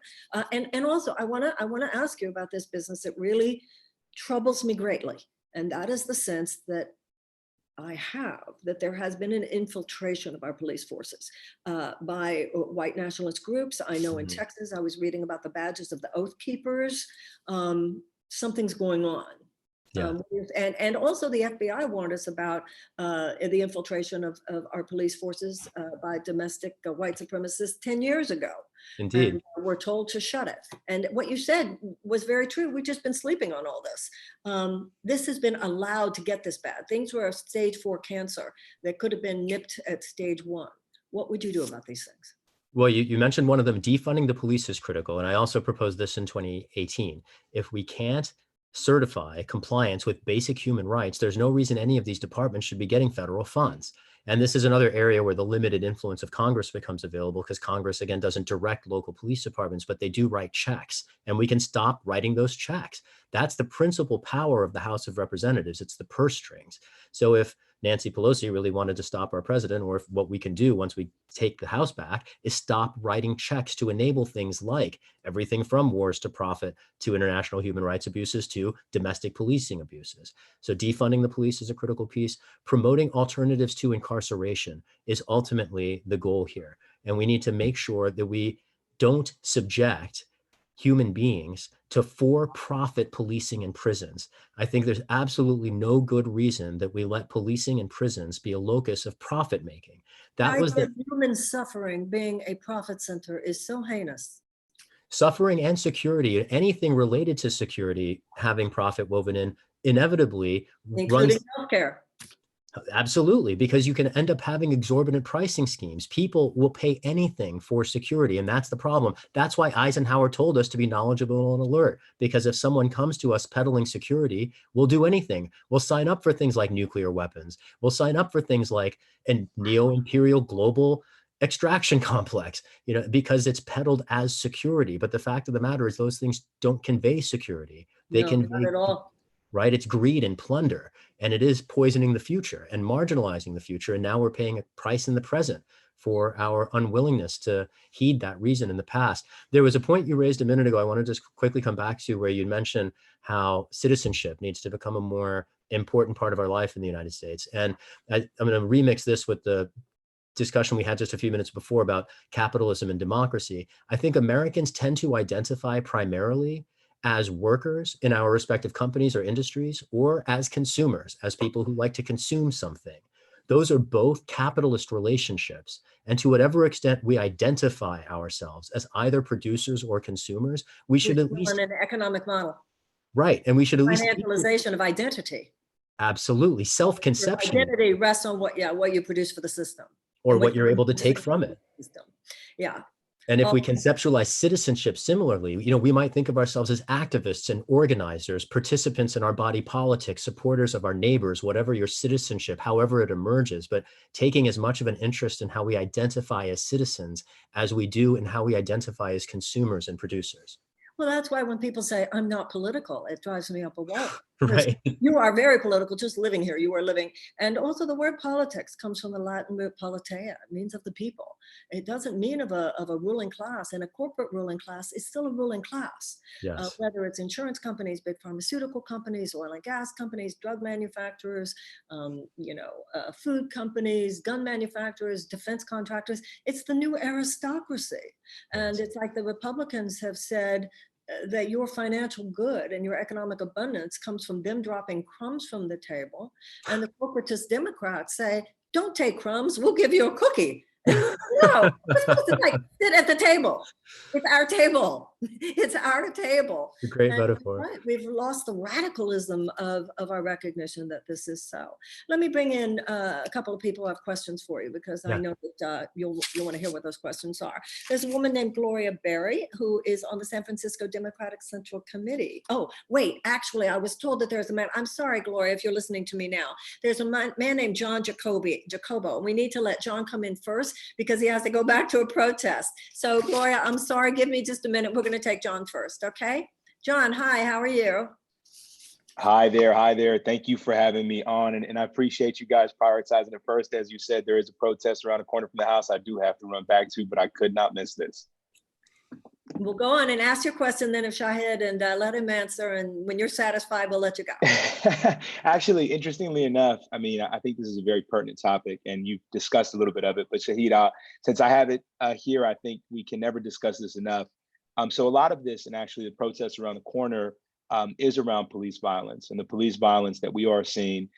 And also, I want to ask you about this business that really troubles me greatly. And that is the sense that I have that there has been an infiltration of our police forces by white nationalist groups. I know in Mhm. Texas, I was reading about the badges of the Oath Keepers. Something's going on. Yeah. And also the FBI warned us about the infiltration of our police forces by domestic white supremacists 10 years ago. Indeed. And we're told to shut it. And what you said was very true. We've just been sleeping on all this. This has been allowed to get this bad. Things were a stage 4 cancer that could have been nipped at stage 1. What would you do about these things? Well, you mentioned one of them, defunding the police is critical. And I also proposed this in 2018. If we can't certify compliance with basic human rights, there's no reason any of these departments should be getting federal funds. And this is another area where the limited influence of Congress becomes available, because Congress, again, doesn't direct local police departments, but they do write checks, and we can stop writing those checks. That's the principal power of the House of Representatives. It's the purse strings. So if Nancy Pelosi really wanted to stop our president, or if what we can do once we take the House back is stop writing checks to enable things like everything from wars to profit to international human rights abuses to domestic policing abuses. So defunding the police is a critical piece. Promoting alternatives to incarceration is ultimately the goal here. And we need to make sure that we don't subject human beings to for-profit policing in prisons. I think there's absolutely no good reason that we let policing in prisons be a locus of profit making. That was the human suffering being a profit center is so heinous. Suffering and security, anything related to security having profit woven in, inevitably Including runs. healthcare. Absolutely, because you can end up having exorbitant pricing schemes. People will pay anything for security, and that's the problem. That's why Eisenhower told us to be knowledgeable and alert, because if someone comes to us peddling security, we'll do anything. We'll sign up for things like nuclear weapons. We'll sign up for things like a neo-imperial global extraction complex, because it's peddled as security. But the fact of the matter is those things don't convey security. They No, convey, not at all. right? It's greed and plunder, and it is poisoning the future and marginalizing the future. And now we're paying a price in the present for our unwillingness to heed that reason in the past. There was a point you raised a minute ago I want to just quickly come back to, where you mentioned how citizenship needs to become a more important part of our life in the United States. And I'm going to remix this with the discussion we had just a few minutes before about capitalism and democracy. I think Americans tend to identify primarily as workers in our respective companies or industries, or as consumers, as people who like to consume something. Those are both capitalist relationships. And to whatever extent we identify ourselves as either producers or consumers, we should at least, an economic model. right. And we should at least, Financialization of identity. absolutely, Your self-conception, identity rests on what you produce for the system. or and what you're able to take from it. System. Yeah. And if we conceptualize citizenship similarly, we might think of ourselves as activists and organizers, participants in our body politic, supporters of our neighbors, whatever your citizenship, however it emerges, but taking as much of an interest in how we identify as citizens as we do in how we identify as consumers and producers. Well, that's why when people say I'm not political, it drives me up a wall. Right. You are very political, just living here. You are living. And also the word politics comes from the Latin root politea. It means of the people. It doesn't mean of a ruling class, and a corporate ruling class is still a ruling class. Yes. Whether it's insurance companies, big pharmaceutical companies, oil and gas companies, drug manufacturers, food companies, gun manufacturers, defense contractors. It's the new aristocracy. And it's like the Republicans have said, that your financial good and your economic abundance comes from them dropping crumbs from the table. And the corporatist Democrats say, don't take crumbs, we'll give you a cookie. No, we're supposed to sit at the table. It's our table. It's our table. A great And metaphor. right, we've lost the radicalism of our recognition that this is so. Let me bring in a couple of people who have questions for you, because I Yeah. know that you'll want to hear what those questions are. There's a woman named Gloria Berry who is on the San Francisco Democratic Central Committee. Oh, wait, actually, I was told that there's a man. I'm sorry, Gloria, if you're listening to me now. There's a man named John Jacobo. We need to let John come in first because he has to go back to a protest. So Gloria, I'm sorry, give me just a minute. We're going to take John first, okay? John, hi, how are you? Hi there. Thank you for having me on. And I appreciate you guys prioritizing it first. As you said, there is a protest around the corner from the house I do have to run back to, but I could not miss this. We'll go on and ask your question then of Shahid, and let him answer. And when you're satisfied, we'll let you go. Actually, interestingly enough, I mean, I think this is a very pertinent topic and you've discussed a little bit of it, but Shahid, since I have it here, I think we can never discuss this enough. So a lot of this, and actually the protests around the corner, is around police violence, and the police violence that we are seeing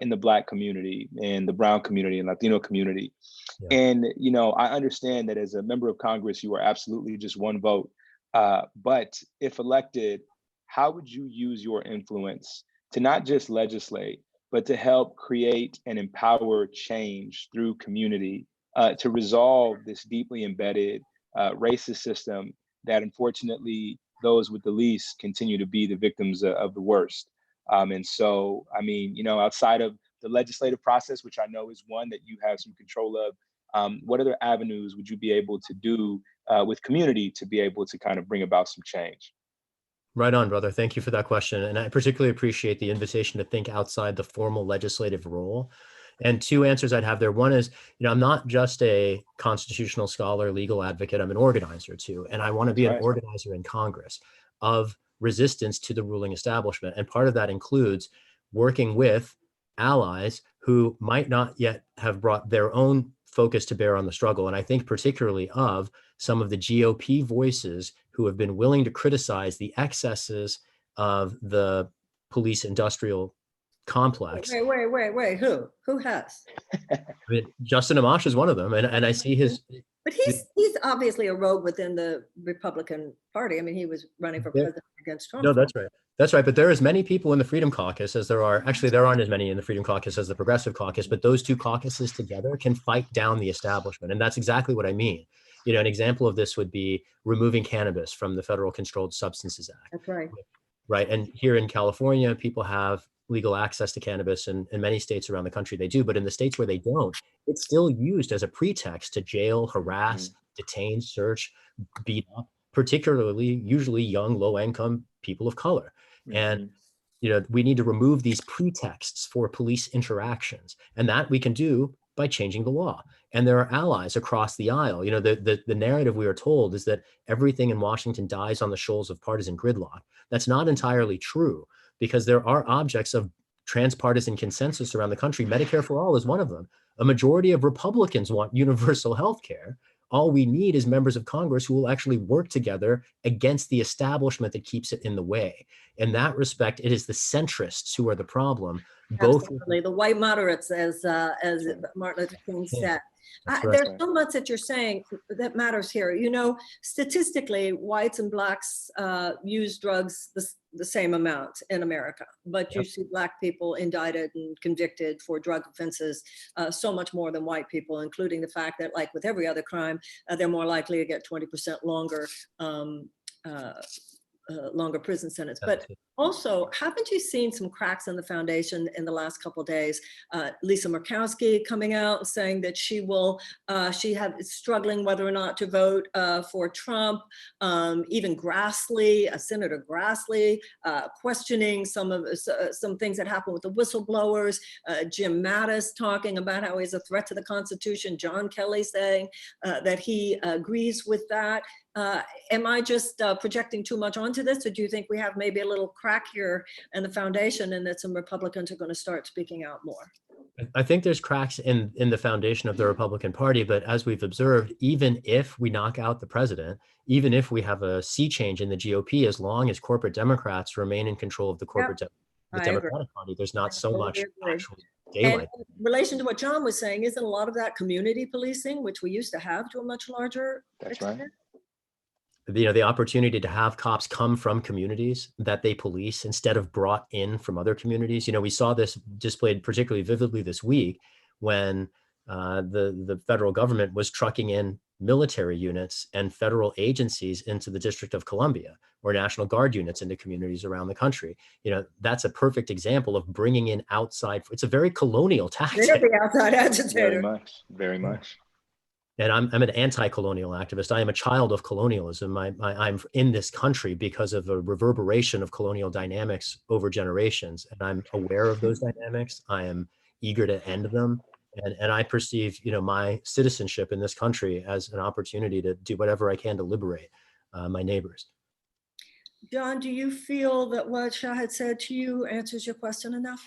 in the Black community and the Brown community and Latino community. Yeah. And, you know, I understand that as a member of Congress, you are absolutely just one vote. But if elected, how would you use your influence to not just legislate, but to help create and empower change through community to resolve this deeply embedded racist system that unfortunately those with the least continue to be the victims of the worst? And so, I mean, you know, outside of the legislative process, which I know is one that you have some control of, what other avenues would you be able to do with community to be able to kind of bring about some change? Right on, brother. Thank you for that question. And I particularly appreciate the invitation to think outside the formal legislative role. And two answers I'd have there. One is, you know, I'm not just a constitutional scholar, legal advocate, I'm an organizer too. And I want to be an organizer in Congress of resistance to the ruling establishment. And part of that includes working with allies who might not yet have brought their own focus to bear on the struggle. And I think particularly of some of the GOP voices who have been willing to criticize the excesses of the police industrial complex. Wait, who has? I mean, Justin Amash is one of them, and I see his. But he's obviously a rogue within the Republican Party. I mean, he was running for president against Trump. No, that's right. That's right. But there are as many people in the Freedom Caucus as there are. Actually, there aren't as many in the Freedom Caucus as the Progressive Caucus. But those two caucuses together can fight down the establishment, and that's exactly what I mean. You know, an example of this would be removing cannabis from the Federal Controlled Substances Act. That's right. Right. And here in California, people have legal access to cannabis, and in many states around the country they do. But in the states where they don't, it's still used as a pretext to jail, harass, detain, search, beat up, particularly usually young, low-income people of color. And you know, we need to remove these pretexts for police interactions, and that we can do by changing the law. And there are allies across the aisle. You know, the narrative we are told is that everything in Washington dies on the shoals of partisan gridlock. That's not entirely true, because there are objects of transpartisan consensus around the country. Medicare for all is one of them. A majority of Republicans want universal health care. All we need is members of Congress who will actually work together against the establishment that keeps it in the way. In that respect, it is the centrists who are the problem. Absolutely. The white moderates, as Martin Luther King said. There's so much that you're saying that matters here. You know, statistically, whites and blacks use drugs the same amount in America, but you see Black people indicted and convicted for drug offenses so much more than white people, including the fact that, like with every other crime, they're more likely to get 20% longer prison sentence. But also, haven't you seen some cracks in the foundation in the last couple of days? Lisa Murkowski coming out and saying that she is struggling whether or not to vote for Trump. Even Grassley, Senator Grassley, questioning some things that happened with the whistleblowers. Jim Mattis talking about how he's a threat to the Constitution. John Kelly saying that he agrees with that. Am I just projecting too much onto this, or do you think we have maybe a little crack here in the foundation and that some Republicans are going to start speaking out more? I think there's cracks in the foundation of the Republican Party, but as we've observed, even if we knock out the president, even if we have a sea change in the GOP, as long as corporate Democrats remain in control of the Democratic Party, there's not so much actual daylight. And in relation to what John was saying, isn't a lot of that community policing, which we used to have to a much larger extent? Right. the opportunity to have cops come from communities that they police instead of brought in from other communities. We saw this displayed particularly vividly this week when the federal government was trucking in military units and federal agencies into the District of Columbia, or National Guard units into communities around the country. That's a perfect example of bringing in outside. It's a very colonial tactic. They're the outside agitator. Very much. And I'm an anti-colonial activist. I am a child of colonialism. I'm in this country because of a reverberation of colonial dynamics over generations. And I'm aware of those dynamics. I am eager to end them. And I perceive, my citizenship in this country as an opportunity to do whatever I can to liberate my neighbors. John, do you feel that what Shahid said to you answers your question enough?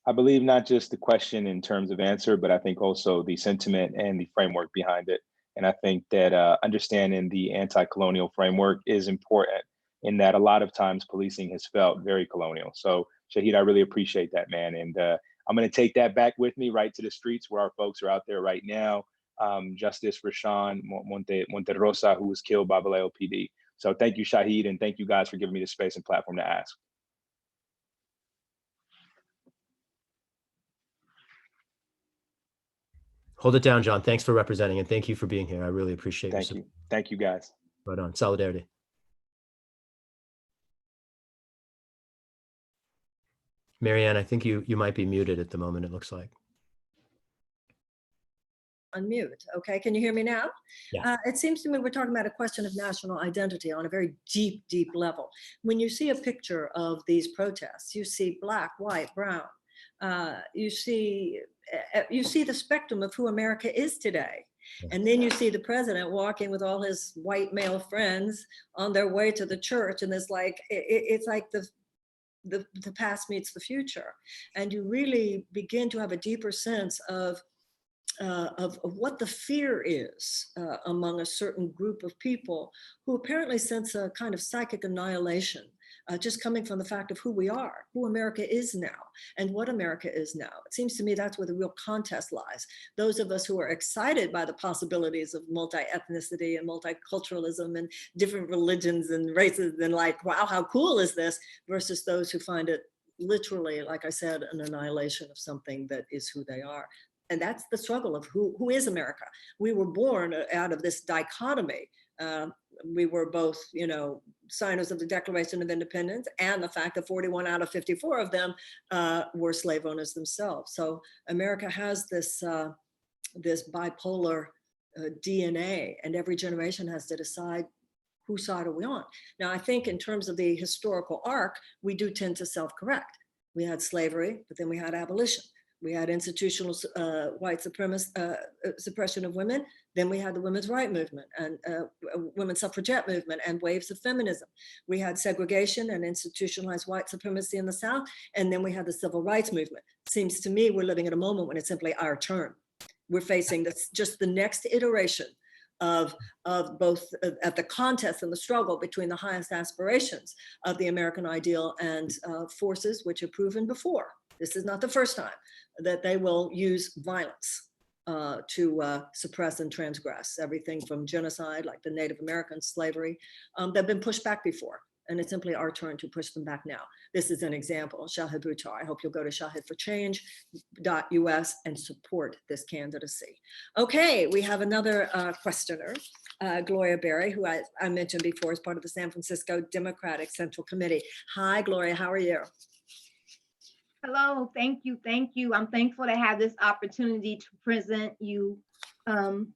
I believe not just the question in terms of answer, but I think also the sentiment and the framework behind it. And I think that understanding the anti-colonial framework is important, in that a lot of times policing has felt very colonial. So Shahid, I really appreciate that, man. And I'm going to take that back with me right to the streets where our folks are out there right now. Justice Rashawn Monterosa, who was killed by Vallejo PD. So thank you, Shahid, and thank you guys for giving me the space and platform to ask. Hold it down, John. Thanks for representing, and thank you for being here. I really appreciate it. Thank you. Thank you, guys. Right on. Solidarity. Marianne, I think you might be muted at the moment, it looks like. Unmute. Okay, can you hear me now? Yeah. It seems to me we're talking about a question of national identity on a very deep, deep level. When you see a picture of these protests, you see black, white, brown. You see the spectrum of who America is today. And then you see the president walking with all his white male friends on their way to the church, and it's like the past meets the future, and you really begin to have a deeper sense of what the fear is among a certain group of people who apparently sense a kind of psychic annihilation, just coming from the fact of who we are, who America is now, and what America is now. It seems to me that's where the real contest lies. Those of us who are excited by the possibilities of multi-ethnicity and multiculturalism and different religions and races, and like, wow, how cool is this, versus those who find it literally, like I said, an annihilation of something that is who they are. And that's the struggle of who is America. We were born out of this dichotomy. We were both, signers of the Declaration of Independence, and the fact that 41 out of 54 of them were slave owners themselves. So America has this bipolar DNA, and every generation has to decide whose side are we on. Now, I think in terms of the historical arc, we do tend to self-correct. We had slavery, but then we had abolition. We had institutional white suppression of women. Then we had the women's rights movement and women's suffragette movement and waves of feminism. We had segregation and institutionalized white supremacy in the South. And then we had the civil rights movement. Seems to me we're living at a moment when it's simply our turn. We're facing just the next iteration of both at the contest and the struggle between the highest aspirations of the American ideal and forces which have proven before. This is not the first time that they will use violence to suppress and transgress everything from genocide, like the Native American slavery, that have been pushed back before. And it's simply our turn to push them back now. This is an example. Shahid Buttar. I hope you'll go to shahidforchange.us and support this candidacy. Okay, we have another questioner, Gloria Berry, who I mentioned before is part of the San Francisco Democratic Central Committee. Hi, Gloria, how are you? Hello, thank you, thank you. I'm thankful to have this opportunity to present you,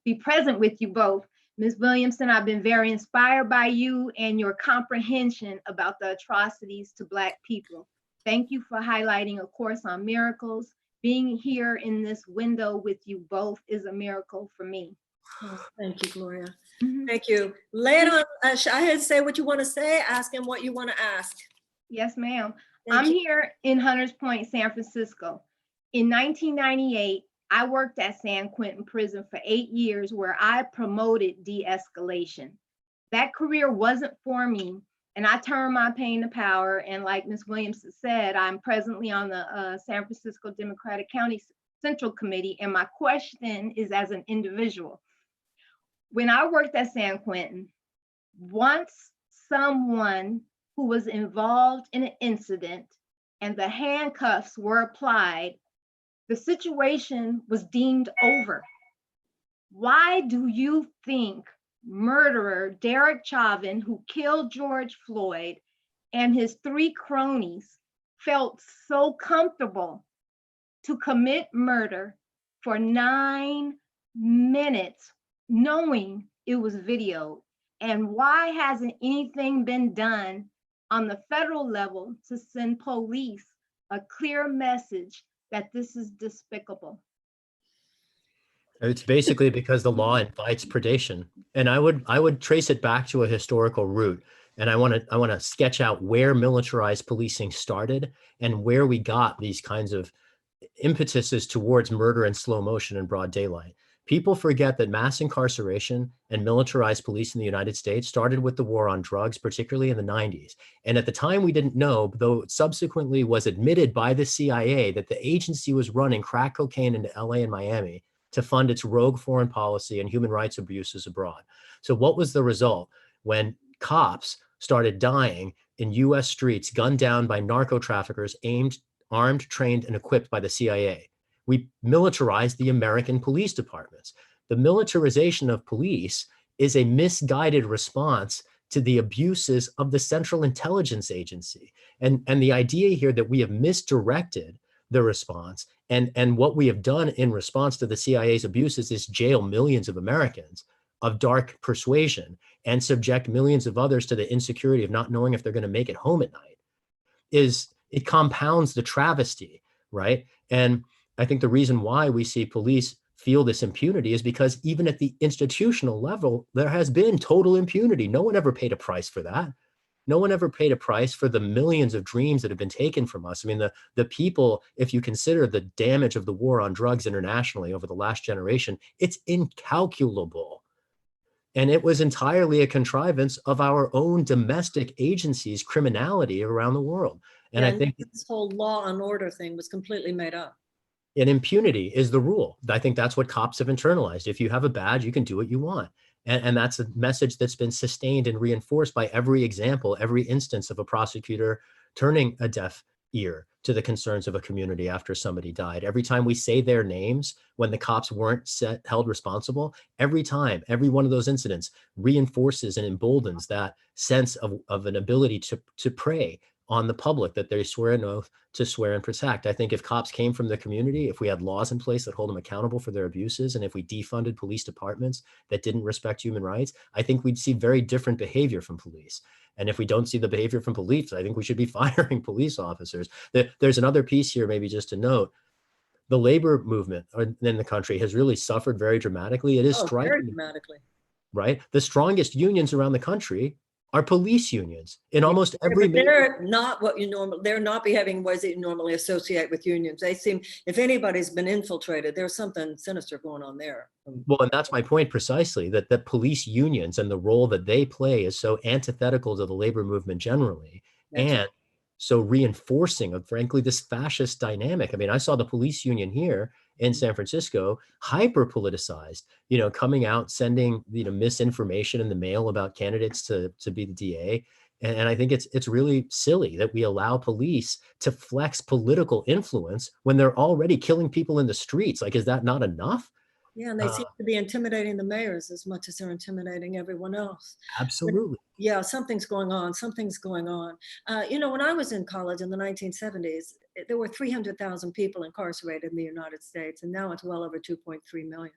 be present with you both. Ms. Williamson, I've been very inspired by you and your comprehension about the atrocities to Black people. Thank you for highlighting A Course on Miracles. Being here in this window with you both is a miracle for me. Oh, thank you, Gloria. Thank you. Lay it on, Shahid, say what you want to say, ask him what you want to ask. Yes, ma'am. I'm here in Hunters Point, San Francisco. In 1998, I worked at San Quentin Prison for 8 years where I promoted de-escalation. That career wasn't for me, and I turned my pain to power. And like Ms. Williamson said, I'm presently on the San Francisco Democratic County Central Committee, and my question is as an individual. When I worked at San Quentin, Once someone who was involved in an incident and the handcuffs were applied, the situation was deemed over. Why do you think murderer Derek Chauvin, who killed George Floyd, and his 3 cronies felt so comfortable to commit murder for 9 minutes, knowing it was videoed? And why hasn't anything been done on the federal level to send police a clear message that this is despicable? It's basically because the law invites predation. And I would trace it back to a historical root. And I want to sketch out where militarized policing started and where we got these kinds of impetuses towards murder in slow motion in broad daylight. People forget that mass incarceration and militarized police in the United States started with the war on drugs, particularly in the 90s. And at the time, we didn't know, though it subsequently was admitted by the CIA that the agency was running crack cocaine into LA and Miami to fund its rogue foreign policy and human rights abuses abroad. So what was the result when cops started dying in US streets, gunned down by narco traffickers, armed, trained, and equipped by the CIA? We militarized the American police departments. The militarization of police is a misguided response to the abuses of the Central Intelligence Agency. And the idea here that we have misdirected the response and what we have done in response to the CIA's abuses is jail millions of Americans of dark persuasion and subject millions of others to the insecurity of not knowing if they're going to make it home at night, it compounds the travesty, right? And I think the reason why we see police feel this impunity is because even at the institutional level, there has been total impunity. No one ever paid a price for that. No one ever paid a price for the millions of dreams that have been taken from us. I mean, the people, if you consider the damage of the war on drugs internationally over the last generation, it's incalculable. And it was entirely a contrivance of our own domestic agencies' criminality around the world. And I think this whole law and order thing was completely made up. And impunity is the rule. I think that's what cops have internalized. If you have a badge, you can do what you want. And that's a message that's been sustained and reinforced by every example, every instance of a prosecutor turning a deaf ear to the concerns of a community after somebody died. Every time we say their names when the cops weren't held responsible, every time, every one of those incidents reinforces and emboldens that sense of an ability to prey on the public that they swear an oath to swear and protect. I think if cops came from the community, if we had laws in place that hold them accountable for their abuses, and if we defunded police departments that didn't respect human rights, I think we'd see very different behavior from police. And if we don't see the behavior from police, I think we should be firing police officers. There's another piece here, maybe just to note. The labor movement in the country has really suffered very dramatically. It is striking, very dramatically, right? The strongest unions around the country are police unions in almost every. They're not what you normally. They're not behaving in ways that you normally associate with unions. They seem, if anybody's been infiltrated, there's something sinister going on there. Well, and that's my point precisely, that the police unions and the role that they play is so antithetical to the labor movement generally, and so reinforcing of, frankly, this fascist dynamic. I mean, I saw the police union here in San Francisco, hyper politicized, coming out, sending, misinformation in the mail about candidates to be the DA. And I think it's really silly that we allow police to flex political influence when they're already killing people in the streets. Like, is that not enough? Yeah, and they seem to be intimidating the mayors as much as they're intimidating everyone else. Absolutely. But yeah, something's going on. Something's going on. When I was in college in the 1970s, there were 300,000 people incarcerated in the United States, and now it's well over 2.3 million.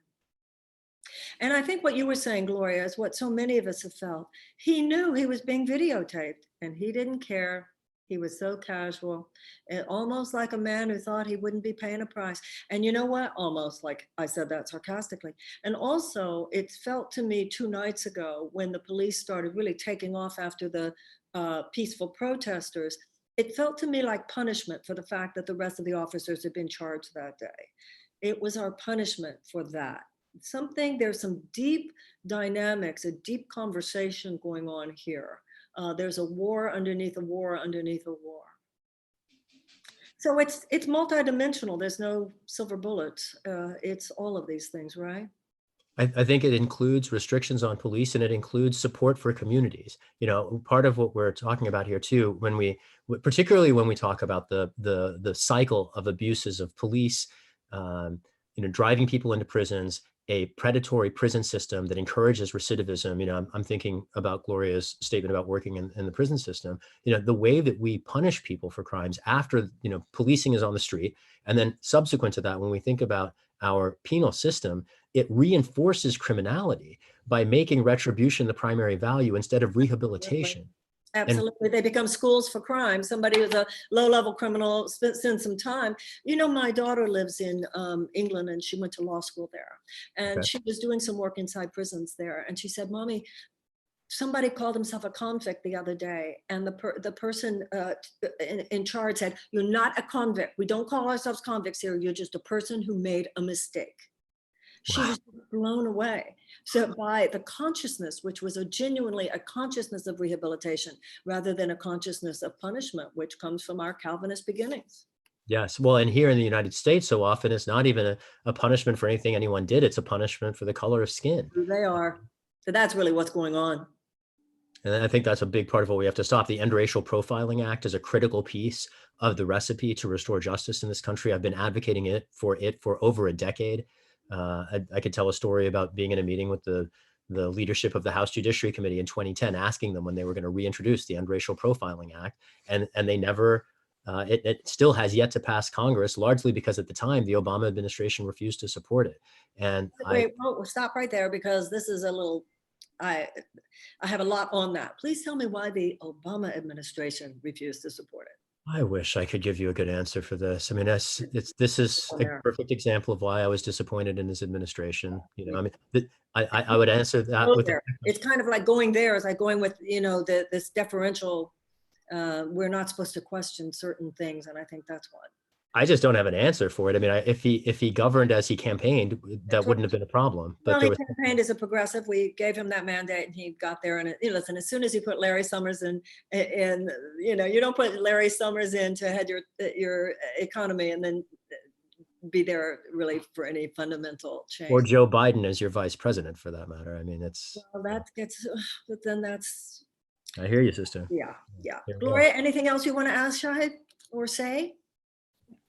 And I think what you were saying, Gloria, is what so many of us have felt. He knew he was being videotaped, and he didn't care. He was so casual, and almost like a man who thought he wouldn't be paying a price. And you know what? Almost like I said that sarcastically. And also, it felt to me 2 nights ago when the police started really taking off after the peaceful protesters, it felt to me like punishment for the fact that the rest of the officers had been charged that day. It was our punishment for that. There's some deep dynamics, a deep conversation going on here. There's a war underneath a war underneath a war. So it's multidimensional. There's no silver bullets. It's all of these things, right? I think it includes restrictions on police, and it includes support for communities. You know, part of what we're talking about here too, particularly when we talk about the cycle of abuses of police, you know, driving people into prisons, a predatory prison system that encourages recidivism. You know, I'm thinking about Gloria's statement about working in the prison system. You know, the way that we punish people for crimes after, you know, policing is on the street, and then subsequent to that, when we think about our penal system, it reinforces criminality by making retribution the primary value instead of rehabilitation. Absolutely. They become schools for crime. Somebody who's a low-level criminal spends some time. You know, my daughter lives in England, and she went to law school there. And Okay. she was doing some work inside prisons there. And she said, Mommy, somebody called himself a convict the other day, and the person in charge said, "You're not a convict. We don't call ourselves convicts here. You're just a person who made a mistake." She Wow. was blown away. So by the consciousness, which was genuinely a consciousness of rehabilitation rather than a consciousness of punishment, which comes from our Calvinist beginnings. Yes. Well, and here in the United States, so often it's not even a punishment for anything anyone did. It's a punishment for the color of skin. Who they are. So that's really what's going on. And I think that's a big part of what we have to stop. The End Racial Profiling Act is a critical piece of the recipe to restore justice in this country. I've been advocating it for over a decade. I could tell a story about being in a meeting with the leadership of the House Judiciary Committee in 2010, asking them when they were going to reintroduce the End Racial Profiling Act, and they never. It still has yet to pass Congress, largely because at the time the Obama administration refused to support it. And Wait, we'll stop right there, because this is a little. I have a lot on that. Please tell me why the Obama administration refused to support it. I wish I could give you a good answer for this. I mean, this is a perfect example of why I was disappointed in his administration. You know, I mean, I would answer that with it's kind of like going there is like going with, you know, this deferential. We're not supposed to question certain things, and I think that's what. I just don't have an answer for it. I mean, if he governed as he campaign, that wouldn't have been a problem. But well, he campaigned as a progressive. We gave him that mandate, and he got there. And you know, listen, as soon as you put Larry Summers in, you know, you don't put Larry Summers in to head your economy and then be there really for any fundamental change. Or Joe Biden as your vice president, for that matter. I mean, it's. Well, that gets, but then that's. I hear you, sister. Yeah. Gloria, anything else you want to ask Shahid or say?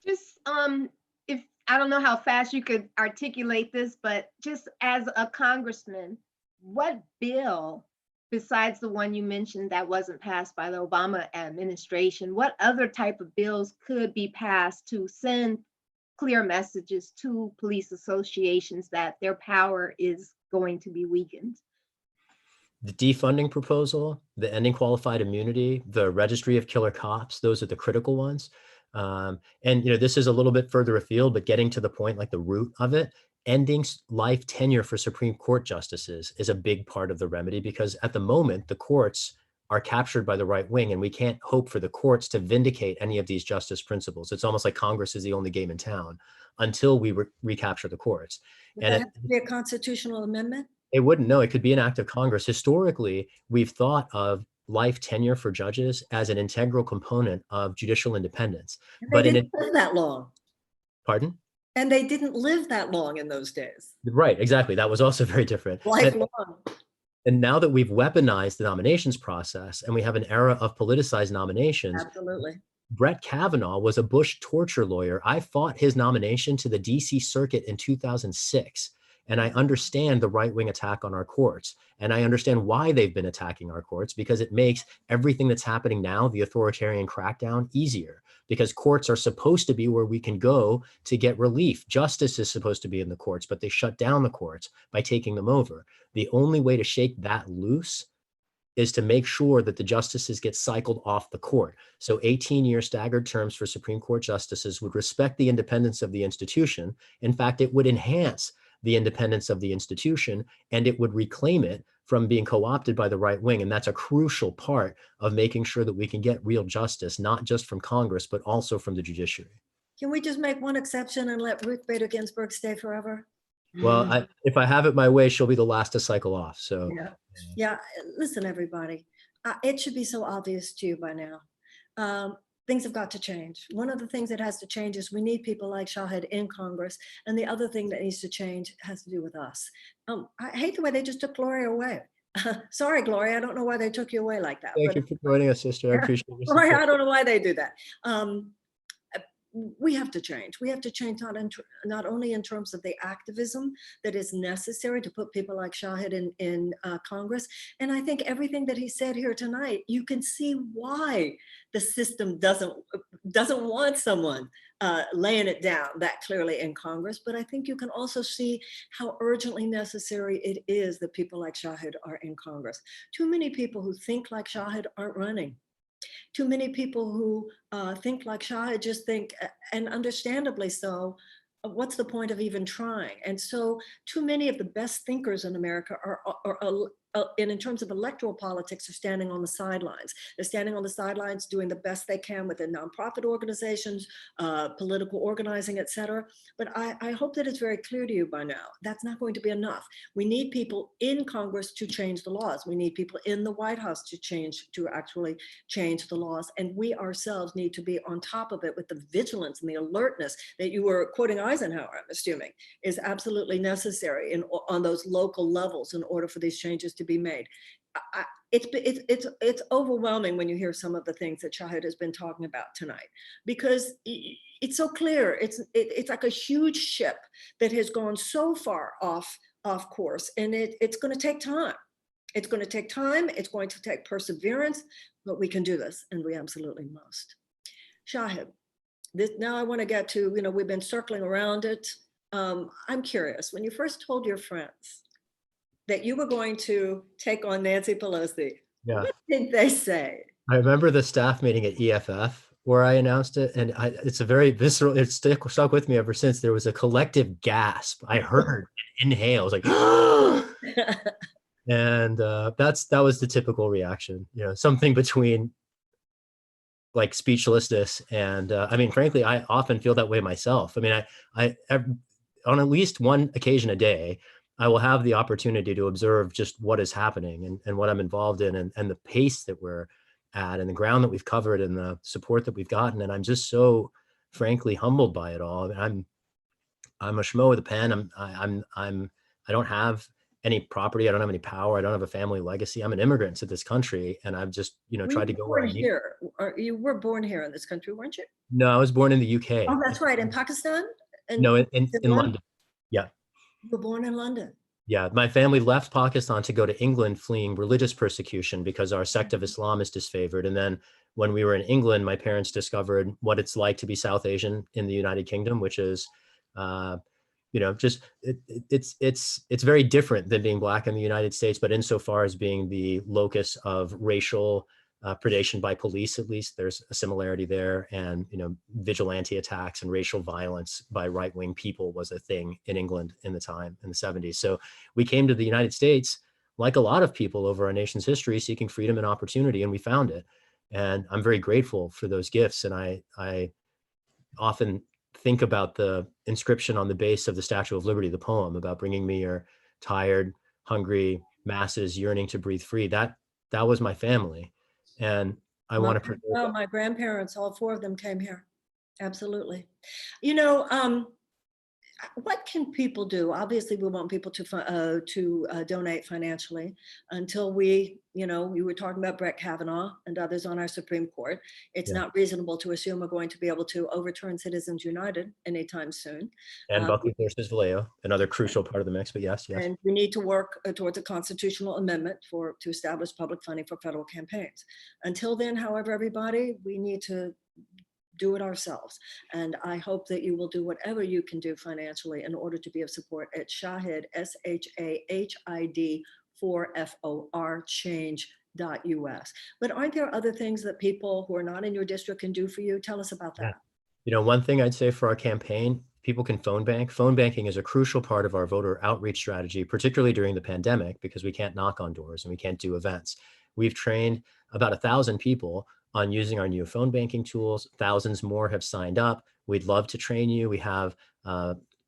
Just if I don't know how fast you could articulate this, but just as a congressman, what bill besides the one you mentioned that wasn't passed by the Obama administration, what other type of bills could be passed to send clear messages to police associations that their power is going to be weakened? The defunding proposal, the ending qualified immunity, the registry of killer cops, those are the critical ones. And, you know, this is a little bit further afield, but getting to the point, like the root of it, ending life tenure for Supreme Court justices is a big part of the remedy, because at the moment, the courts are captured by the right wing, and we can't hope for the courts to vindicate any of these justice principles. It's almost like Congress is the only game in town until we recapture the courts. Would that have to be a constitutional amendment? It wouldn't. No, it could be an act of Congress. Historically, we've thought of life tenure for judges as an integral component of judicial independence. But they didn't live that long. Pardon? And they didn't live that long in those days. Right, exactly. That was also very different. Lifelong. And now that we've weaponized the nominations process and we have an era of politicized nominations. Absolutely. Brett Kavanaugh was a Bush torture lawyer. I fought his nomination to the DC Circuit in 2006. And I understand the right-wing attack on our courts. And I understand why they've been attacking our courts, because it makes everything that's happening now, the authoritarian crackdown, easier. Because courts are supposed to be where we can go to get relief. Justice is supposed to be in the courts, but they shut down the courts by taking them over. The only way to shake that loose is to make sure that the justices get cycled off the court. So 18-year staggered terms for Supreme Court justices would respect the independence of the institution. In fact, it would enhance the independence of the institution, and it would reclaim it from being co-opted by the right wing. And that's a crucial part of making sure that we can get real justice, not just from Congress, but also from the judiciary. Can we just make one exception and let Ruth Bader Ginsburg stay forever? Well, if I have it my way, she'll be the last to cycle off. So yeah. Listen, everybody, it should be so obvious to you by now. things have got to change. One of the things that has to change is we need people like Shahid in Congress. And the other thing that needs to change has to do with us. I hate the way they just took Gloria away. Sorry, Gloria, I don't know why they took you away like that. Thank you for joining us, sister. I appreciate your support. Gloria, I don't know why they do that. We have to change. We have to change not only in terms of the activism that is necessary to put people like Shahid in Congress. And I think everything that he said here tonight, you can see why the system doesn't want someone laying it down that clearly in Congress. But I think you can also see how urgently necessary it is that people like Shahid are in Congress. Too many people who think like Shahid aren't running. Too many people who think like Shahid just think, and understandably so, what's the point of even trying? And so too many of the best thinkers in America and in terms of electoral politics, are standing on the sidelines. They're standing on the sidelines doing the best they can with their nonprofit organizations, political organizing, et cetera. But I hope that it's very clear to you by now, that's not going to be enough. We need people in Congress to change the laws. We need people in the White House to actually change the laws. And we ourselves need to be on top of it with the vigilance and the alertness that you were quoting Eisenhower, I'm assuming, is absolutely necessary on those local levels in order for these changes to be made. It's overwhelming when you hear some of the things that Shahid has been talking about tonight, because it's so clear. It's like a huge ship that has gone so far off course, and it's going to take time. It's going to take time. It's going to take perseverance, but we can do this, and we absolutely must. Shahid, now I want to get to, we've been circling around it. I'm curious, when you first told your friends that you were going to take on Nancy Pelosi, Yeah. what did they say? I remember the staff meeting at EFF where I announced it, and it's a very visceral, it's stuck with me ever since. There was a collective gasp. I heard an inhale. I was like, and that was the typical reaction, something between like speechlessness and I mean, frankly, I often feel that way myself. I mean, I on at least one occasion a day, I will have the opportunity to observe just what is happening and what I'm involved in, and the pace that we're at and the ground that we've covered and the support that we've gotten. And I'm just so frankly humbled by it all. I mean, I'm a schmo with a pen. I don't have any property. I don't have any power. I don't have a family legacy. I'm an immigrant to this country, and I've just, tried to go where I need. You were born here in this country, weren't you? No, I was born in the UK. Oh, that's right. In Pakistan? No, in London. Yeah. You were born in London. Yeah, my family left Pakistan to go to England, fleeing religious persecution because our sect of Islam is disfavored. And then when we were in England, my parents discovered what it's like to be South Asian in the United Kingdom, which is, just it's very different than being Black in the United States, but insofar as being the locus of racial predation by police, at least there's a similarity there. And, vigilante attacks and racial violence by right-wing people was a thing in England in the time, in the 70s. So we came to the United States, like a lot of people over our nation's history, seeking freedom and opportunity, and we found it. And I'm very grateful for those gifts. And I often think about the inscription on the base of the Statue of Liberty, the poem about bringing me your tired, hungry masses yearning to breathe free. That was my family. And I want to preserve that. My grandparents, all four of them came here. Absolutely. What can people do? Obviously, we want people to donate financially until we were talking about Brett Kavanaugh and others on our Supreme Court. It's not reasonable to assume we're going to be able to overturn Citizens United anytime soon. And Buckley versus Vallejo, another crucial part of the mix, but yes. And we need to work towards a constitutional amendment to establish public funding for federal campaigns. Until then, however, everybody, we need to do it ourselves. And I hope that you will do whatever you can do financially in order to be of support at Shahid, SHAHID 4FOR change.us. But aren't there other things that people who are not in your district can do for you? Tell us about that. One thing I'd say for our campaign, people can phone bank. Phone banking is a crucial part of our voter outreach strategy, particularly during the pandemic, because we can't knock on doors and we can't do events. We've trained about 1,000 people on using our new phone banking tools. Thousands more have signed up. We'd love to train you. We have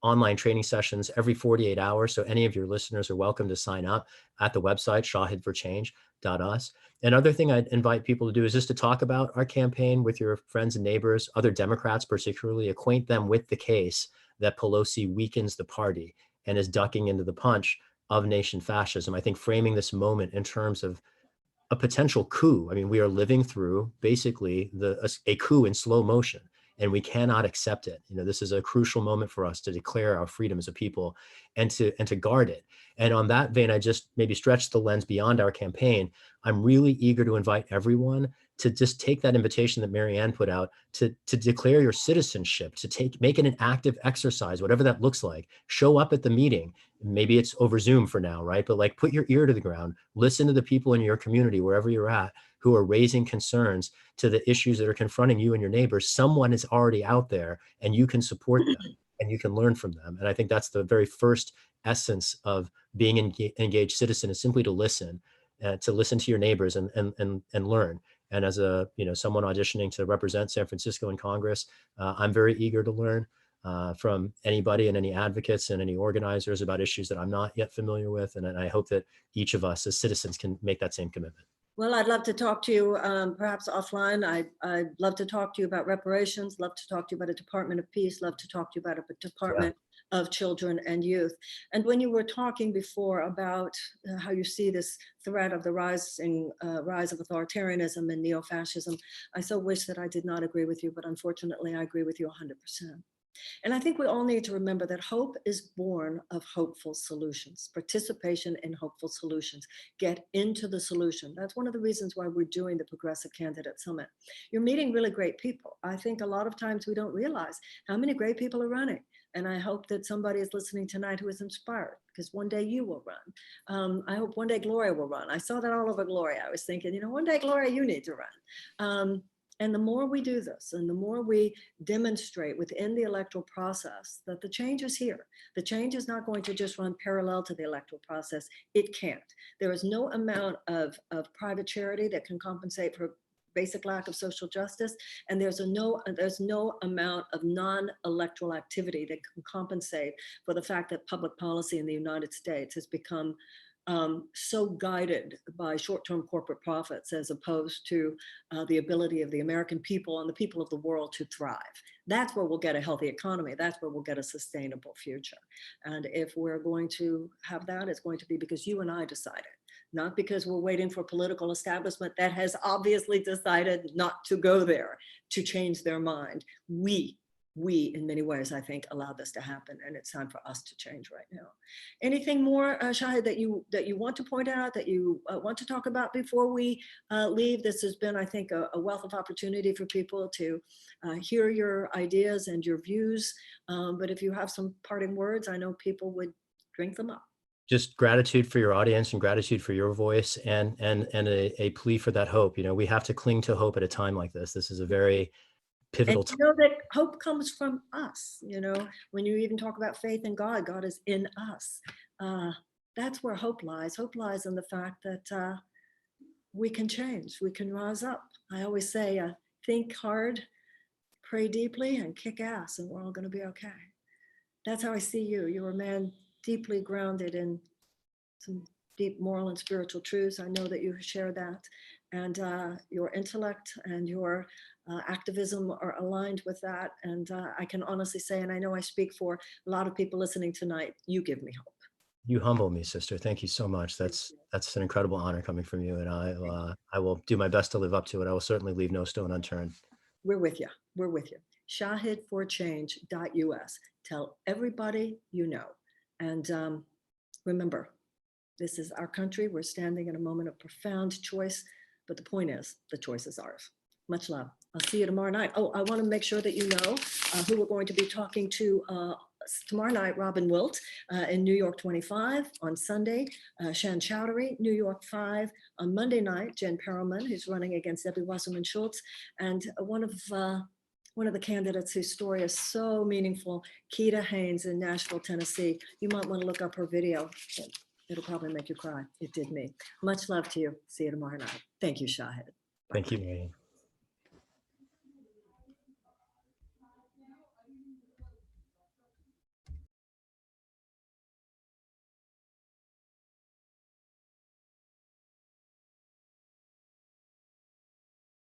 online training sessions every 48 hours. So any of your listeners are welcome to sign up at the website, shahidforchange.us. Another thing I'd invite people to do is just to talk about our campaign with your friends and neighbors, other Democrats particularly, acquaint them with the case that Pelosi weakens the party and is ducking into the punch of nation fascism. I think framing this moment in terms of a potential coup. I mean, we are living through basically a coup in slow motion, and we cannot accept it. This is a crucial moment for us to declare our freedom as a people and to guard it. And on that vein, I just maybe stretch the lens beyond our campaign. I'm really eager to invite everyone to just take that invitation that Marianne put out to declare your citizenship, to make it an active exercise, whatever that looks like. Show up at the meeting. Maybe it's over Zoom for now, right? But like, put your ear to the ground, listen to the people in your community, wherever you're at, who are raising concerns to the issues that are confronting you and your neighbors. Someone is already out there and you can support them and you can learn from them. And I think that's the very first essence of being an engaged citizen, is simply to listen to your neighbors and learn. And as someone auditioning to represent San Francisco in Congress, I'm very eager to learn from anybody and any advocates and any organizers about issues that I'm not yet familiar with. And I hope that each of us as citizens can make that same commitment. Well, I'd love to talk to you perhaps offline. I'd love to talk to you about reparations, love to talk to you about a Department of Peace, love to talk to you about a Department of Children and Youth. And when you were talking before about how you see this threat of the rise of authoritarianism and neo-fascism, I so wish that I did not agree with you, but unfortunately I agree with you 100%. And I think we all need to remember that hope is born of hopeful solutions, participation in hopeful solutions. Get into the solution. That's one of the reasons why we're doing the Progressive Candidate Summit. You're meeting really great people. I think a lot of times we don't realize how many great people are running. And I hope that somebody is listening tonight who is inspired, because one day you will run. I hope one day Gloria will run. I saw that all over Gloria. I was thinking, one day, Gloria, you need to run. And the more we do this and the more we demonstrate within the electoral process that the change is here, the change is not going to just run parallel to the electoral process. It can't. There is no amount of private charity that can compensate for basic lack of social justice. And there's no amount of non-electoral activity that can compensate for the fact that public policy in the United States has become so guided by short-term corporate profits as opposed to the ability of the American people and the people of the world to thrive. That's where we'll get a healthy economy. That's where we'll get a sustainable future. And if we're going to have that, it's going to be because you and I decided, not because we're waiting for political establishment that has obviously decided not to go there to change their mind. We in many ways, I think, allowed this to happen, and it's time for us to change right now. Anything more, Shahid, that you want to point out, that you want to talk about before we leave? This has been, I think, a wealth of opportunity for people to hear your ideas and your views. But if you have some parting words, I know people would drink them up. Just gratitude for your audience and gratitude for your voice, and a plea for that hope. We have to cling to hope at a time like this. This is a very pivotal time. And that hope comes from us. When you even talk about faith in God, God is in us. That's where hope lies. Hope lies in the fact that we can change, we can rise up. I always say, think hard, pray deeply, and kick ass, and we're all going to be okay. That's how I see you. You're a man deeply grounded in some deep moral and spiritual truths. I know that you share that. And your intellect and your activism are aligned with that. And I can honestly say, and I know I speak for a lot of people listening tonight, you give me hope. You humble me, sister. Thank you so much. That's an incredible honor coming from you. And I will do my best to live up to it. I will certainly leave no stone unturned. We're with you. We're with you. Shahidforchange.us. Tell everybody you know. And remember, this is our country. We're standing in a moment of profound choice. But the point is, the choice is ours. Much love. I'll see you tomorrow night. Oh, I want to make sure that you know who we're going to be talking to tomorrow night. Robin Wilt in New York 25 on Sunday. Shan Chowdhury, New York 5 on Monday night. Jen Perelman, who's running against Debbie Wasserman Schultz, and one of the candidates whose story is so meaningful, Keita Haynes in Nashville, Tennessee. You might want to look up her video. It'll probably make you cry. It did me. Much love to you. See you tomorrow night. Thank you, Shahid. Thank you, Marianne.